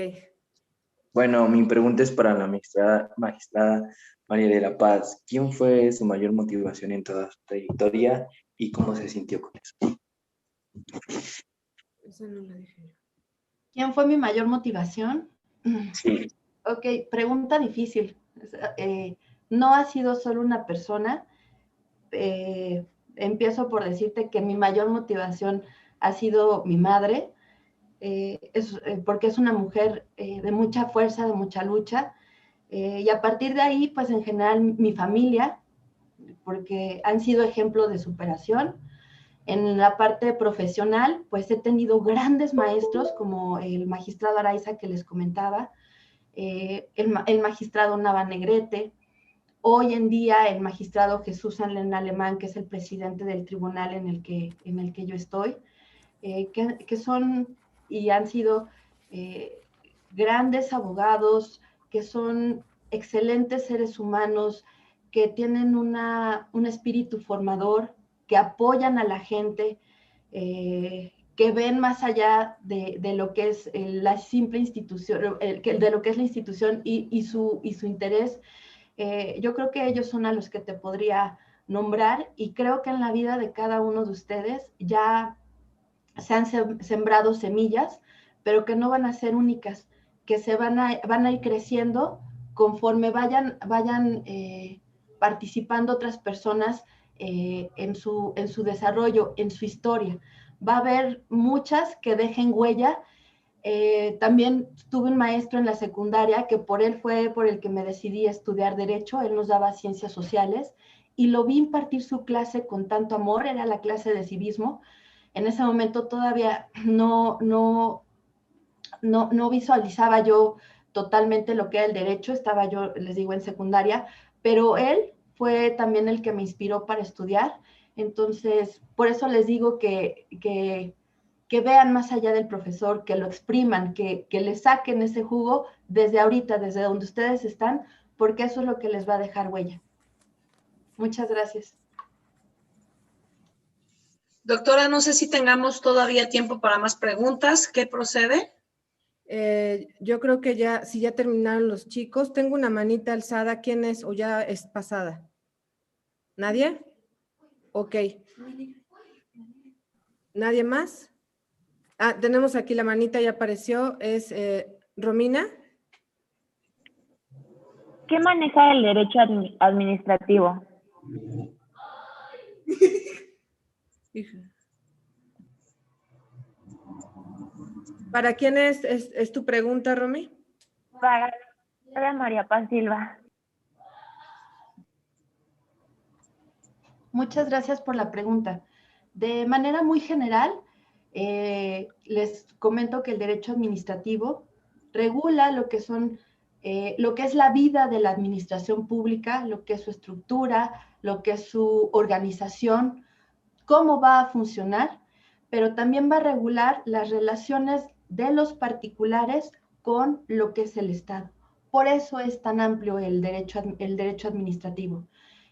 Bueno, mi pregunta es para la magistrada María de la Paz. ¿Quién fue su mayor motivación en toda su trayectoria y cómo se sintió con eso? Esa no la dije yo. ¿Quién fue mi mayor motivación? Sí. Ok, pregunta difícil. No ha sido solo una persona. Empiezo por decirte que mi mayor motivación ha sido mi madre, porque es una mujer de mucha fuerza, de mucha lucha, y a partir de ahí, pues en general mi familia, porque han sido ejemplo de superación. En la parte profesional, pues he tenido grandes maestros como el magistrado Araiza que les comentaba, el magistrado Nava Negrete, hoy en día el magistrado Jesús Allen Alemán, que es el presidente del tribunal en el que yo estoy, que son y han sido grandes abogados, que son excelentes seres humanos, que tienen un espíritu formador, que apoyan a la gente, que ven más allá de lo que es la simple institución, de lo que es la institución y su interés. Yo creo que ellos son a los que te podría nombrar y creo que en la vida de cada uno de ustedes ya se han sembrado semillas, pero que no van a ser únicas, que se van a ir creciendo conforme vayan participando otras personas en su desarrollo, en su historia. Va a haber muchas que dejen huella. También tuve un maestro en la secundaria que por él fue por el que me decidí a estudiar Derecho. Él nos daba ciencias sociales y lo vi impartir su clase con tanto amor. Era la clase de civismo. En ese momento todavía no visualizaba yo totalmente lo que era el derecho. Estaba yo, les digo, en secundaria, pero él fue también el que me inspiró para estudiar. Entonces, por eso les digo que vean más allá del profesor, que lo expriman, que le saquen ese jugo desde ahorita, desde donde ustedes están, porque eso es lo que les va a dejar huella. Muchas gracias. Doctora, no sé si tengamos todavía tiempo para más preguntas. ¿Qué procede? Yo creo que ya, si ya terminaron los chicos, tengo una manita alzada. ¿Quién es? ¿O ya es pasada? ¿Nadie? Ok. ¿Nadie más? Ah, tenemos aquí la manita, ya apareció. Es Romina. ¿Qué maneja el derecho administrativo? ¿Para quién es tu pregunta, Romy? Para María Paz Silva. Muchas gracias por la pregunta. De manera muy general, les comento que el derecho administrativo regula lo que es la vida de la administración pública, lo que es su estructura, lo que es su organización, cómo va a funcionar, pero también va a regular las relaciones de los particulares con lo que es el Estado. Por eso es tan amplio el derecho administrativo.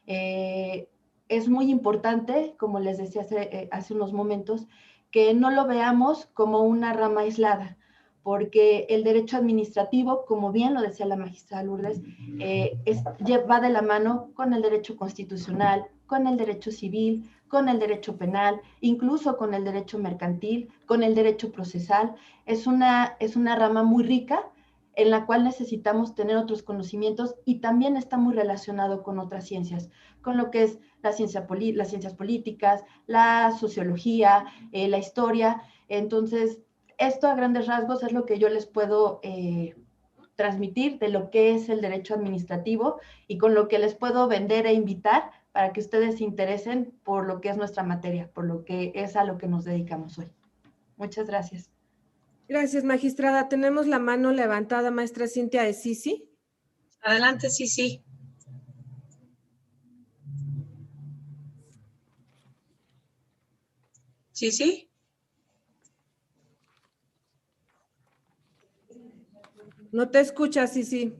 Es muy importante, como les decía hace unos momentos, que no lo veamos como una rama aislada, porque el derecho administrativo, como bien lo decía la magistrada Lourdes, va de la mano con el derecho constitucional, con el derecho civil, con el derecho penal, incluso con el derecho mercantil, con el derecho procesal. Es una rama muy rica en la cual necesitamos tener otros conocimientos y también está muy relacionado con otras ciencias, con lo que es las ciencias políticas, la sociología, la historia. Entonces, esto a grandes rasgos es lo que yo les puedo transmitir de lo que es el derecho administrativo y con lo que les puedo vender e invitar para que ustedes se interesen por lo que es nuestra materia, por lo que es a lo que nos dedicamos hoy. Muchas gracias. Gracias, magistrada. Tenemos la mano levantada, maestra Cintia de Sisi. Adelante, Sisi. ¿Sisi? No te escuchas, Sisi.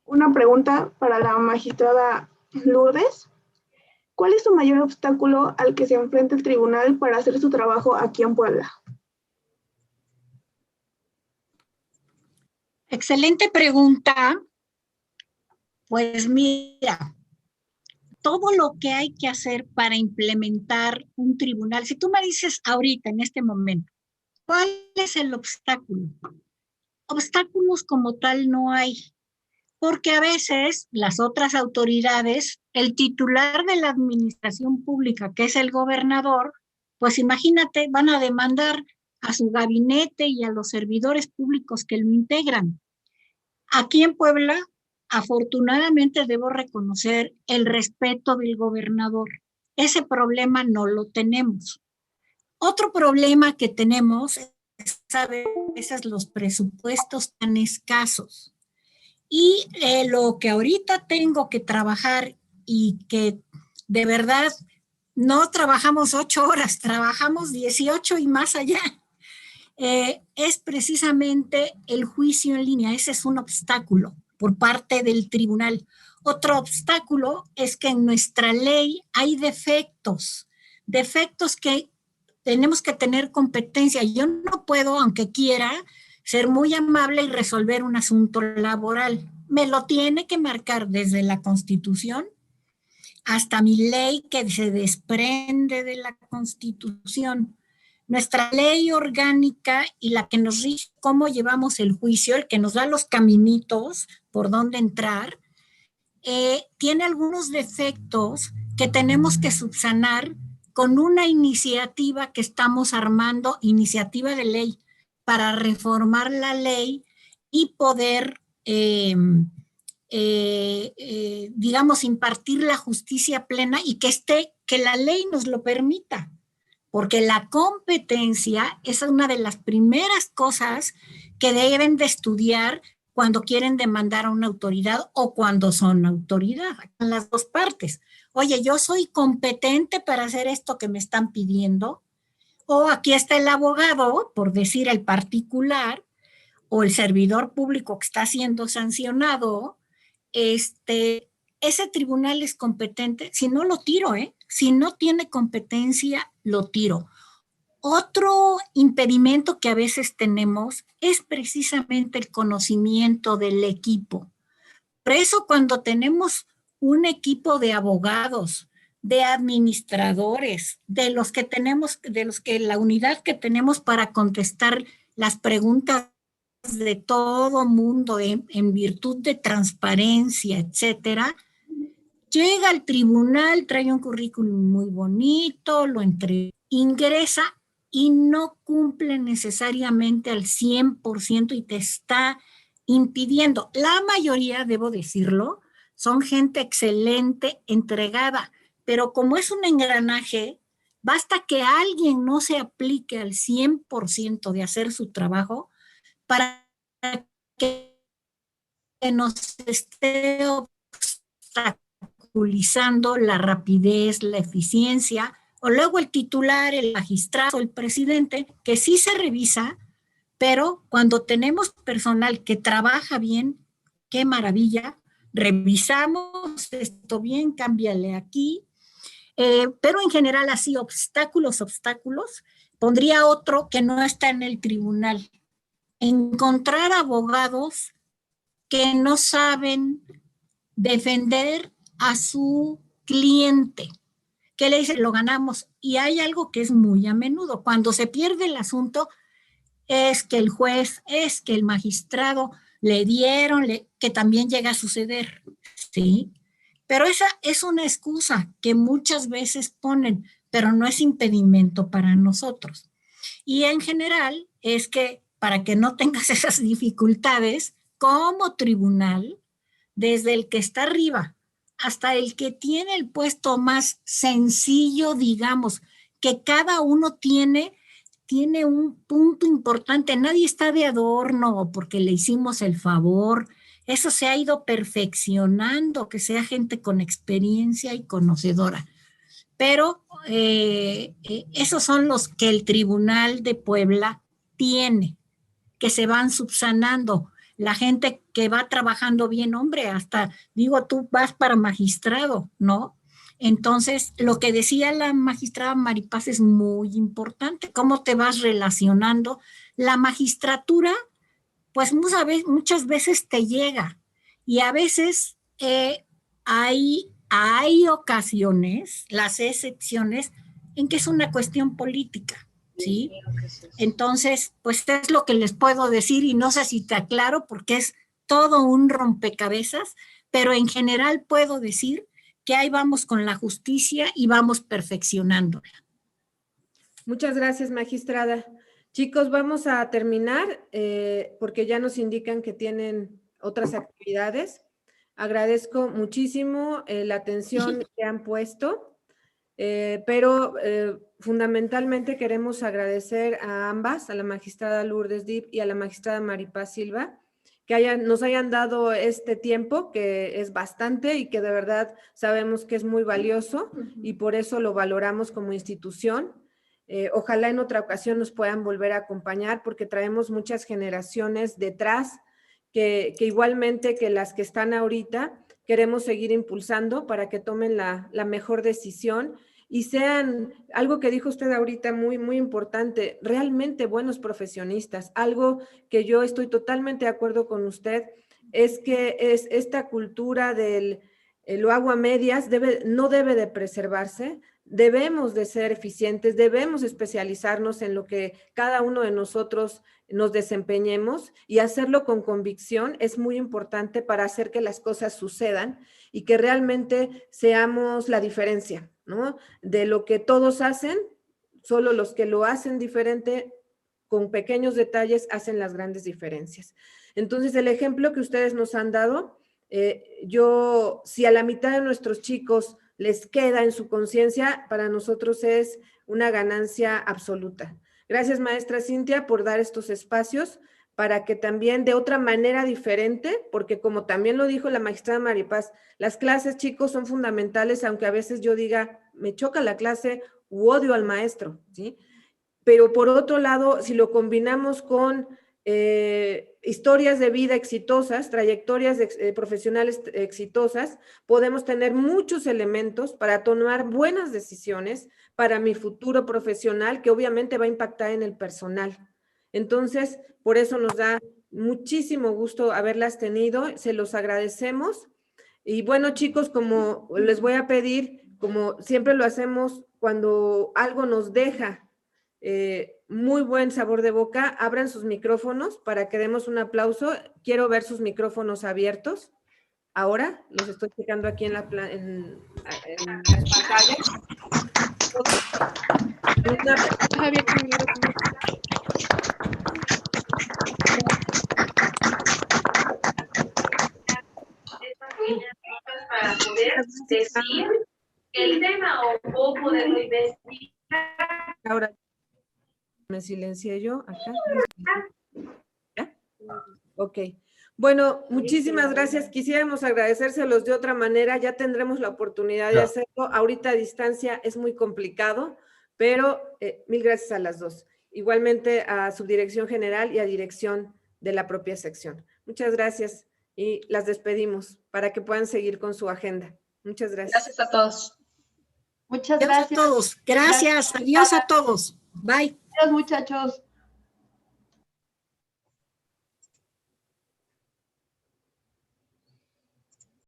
Una pregunta para la magistrada Lourdes. ¿Cuál es su mayor obstáculo al que se enfrenta el tribunal para hacer su trabajo aquí en Puebla? Excelente pregunta. Pues mira, todo lo que hay que hacer para implementar un tribunal, si tú me dices ahorita, en este momento, ¿cuál es el obstáculo? Obstáculos como tal no hay, porque a veces las otras autoridades, el titular de la administración pública, que es el gobernador, pues imagínate, van a demandar a su gabinete y a los servidores públicos que lo integran. Aquí en Puebla, afortunadamente debo reconocer el respeto del gobernador. Ese problema no lo tenemos. Otro problema que tenemos es a veces los presupuestos tan escasos. Y lo que ahorita tengo que trabajar y que de verdad no trabajamos 8 horas, trabajamos 18 y más allá, es precisamente el juicio en línea. Ese es un obstáculo por parte del tribunal. Otro obstáculo es que en nuestra ley hay defectos que tenemos que tener competencia. Yo no puedo, aunque quiera, ser muy amable y resolver un asunto laboral. Me lo tiene que marcar desde la Constitución hasta mi ley que se desprende de la Constitución. Nuestra ley orgánica y la que nos rige cómo llevamos el juicio, el que nos da los caminitos por dónde entrar, tiene algunos defectos que tenemos que subsanar con una iniciativa que estamos armando, iniciativa de ley, para reformar la ley y poder, digamos, impartir la justicia plena y que la ley nos lo permita. Porque la competencia es una de las primeras cosas que deben de estudiar cuando quieren demandar a una autoridad o cuando son autoridad, en las dos partes. Oye, yo soy competente para hacer esto que me están pidiendo, o aquí está el abogado, por decir el particular, o el servidor público que está siendo sancionado, ese tribunal es competente, si no lo tiro, si no tiene competencia, lo tiro. Otro impedimento que a veces tenemos es precisamente el conocimiento del equipo. Por eso cuando tenemos un equipo de abogados, de administradores, de los que la unidad que tenemos para contestar las preguntas de todo mundo en virtud de transparencia, etcétera, llega al tribunal, trae un currículum muy bonito, ingresa y no cumple necesariamente al 100% y te está impidiendo. La mayoría, debo decirlo, son gente excelente, entregada, pero como es un engranaje, basta que alguien no se aplique al 100% de hacer su trabajo para que nos esté obstaculizando la rapidez, la eficiencia, o luego el titular, el magistrado, el presidente, que sí se revisa, pero cuando tenemos personal que trabaja bien, qué maravilla, revisamos esto bien, cámbiale aquí, pero en general así obstáculos, pondría otro que no está en el tribunal. Encontrar abogados que no saben defender a su cliente, que le dicen, lo ganamos. Y hay algo que es muy a menudo, cuando se pierde el asunto, es que el juez, es que el magistrado le dieron, que también llega a suceder, ¿sí? Pero esa es una excusa que muchas veces ponen, pero no es impedimento para nosotros. Y en general es que para que no tengas esas dificultades, como tribunal, desde el que está arriba hasta el que tiene el puesto más sencillo, digamos, que cada uno tiene un punto importante. Nadie está de adorno porque le hicimos el favor. Eso se ha ido perfeccionando, que sea gente con experiencia y conocedora. Pero esos son los que el Tribunal de Puebla tiene, que se van subsanando. La gente que va trabajando bien, hombre, hasta, digo, tú vas para magistrado, ¿no? Entonces, lo que decía la magistrada Maripaz es muy importante, cómo te vas relacionando. La magistratura, pues muchas veces te llega y a veces hay ocasiones, las excepciones, en que es una cuestión política, ¿sí? Entonces, pues es lo que les puedo decir y no sé si te aclaro porque es todo un rompecabezas, pero en general puedo decir que ahí vamos con la justicia y vamos perfeccionándola. Muchas gracias, magistrada. Chicos, vamos a terminar porque ya nos indican que tienen otras actividades. Agradezco muchísimo la atención que han puesto, pero fundamentalmente queremos agradecer a ambas, a la magistrada Lourdes Dib y a la magistrada Maripaz Silva, que nos hayan dado este tiempo, que es bastante y que de verdad sabemos que es muy valioso y por eso lo valoramos como institución. Ojalá en otra ocasión nos puedan volver a acompañar porque traemos muchas generaciones detrás que igualmente que las que están ahorita queremos seguir impulsando para que tomen la mejor decisión y sean, algo que dijo usted ahorita muy, muy importante, realmente buenos profesionistas. Algo que yo estoy totalmente de acuerdo con usted es que es esta cultura del lo hago a medias, no debe de preservarse. Debemos de ser eficientes, debemos especializarnos en lo que cada uno de nosotros nos desempeñemos y hacerlo con convicción es muy importante para hacer que las cosas sucedan y que realmente seamos la diferencia, ¿no? De lo que todos hacen, solo los que lo hacen diferente, con pequeños detalles, hacen las grandes diferencias. Entonces, el ejemplo que ustedes nos han dado, si a la mitad de nuestros chicos les queda en su conciencia, para nosotros es una ganancia absoluta. Gracias, maestra Cintia, por dar estos espacios para que también de otra manera diferente, porque como también lo dijo la magistrada Maripaz, las clases, chicos, son fundamentales, aunque a veces yo diga, me choca la clase u odio al maestro, ¿sí? Pero por otro lado, si lo combinamos con historias de vida exitosas, trayectorias profesionales exitosas, podemos tener muchos elementos para tomar buenas decisiones para mi futuro profesional, que obviamente va a impactar en el personal. Entonces, por eso nos da muchísimo gusto haberlas tenido, se los agradecemos. Y bueno, chicos, como les voy a pedir, como siempre lo hacemos cuando algo nos deja muy buen sabor de boca, abran sus micrófonos para que demos un aplauso. Quiero ver sus micrófonos abiertos. Ahora los estoy checando aquí en las pantallas. Para poder decir el tema o poderlo investigar. Ahora me silencié yo acá. ¿Ya? Ok. Bueno, muchísimas gracias. Quisiéramos agradecérselos de otra manera. Ya tendremos la oportunidad de hacerlo. Ahorita a distancia es muy complicado, pero mil gracias a las dos. Igualmente a Subdirección General y a Dirección de la propia sección. Muchas gracias y las despedimos para que puedan seguir con su agenda. Muchas gracias. Gracias a todos. Muchas gracias. A todos. Gracias. Adiós a todos. Bye. Adiós, muchachos.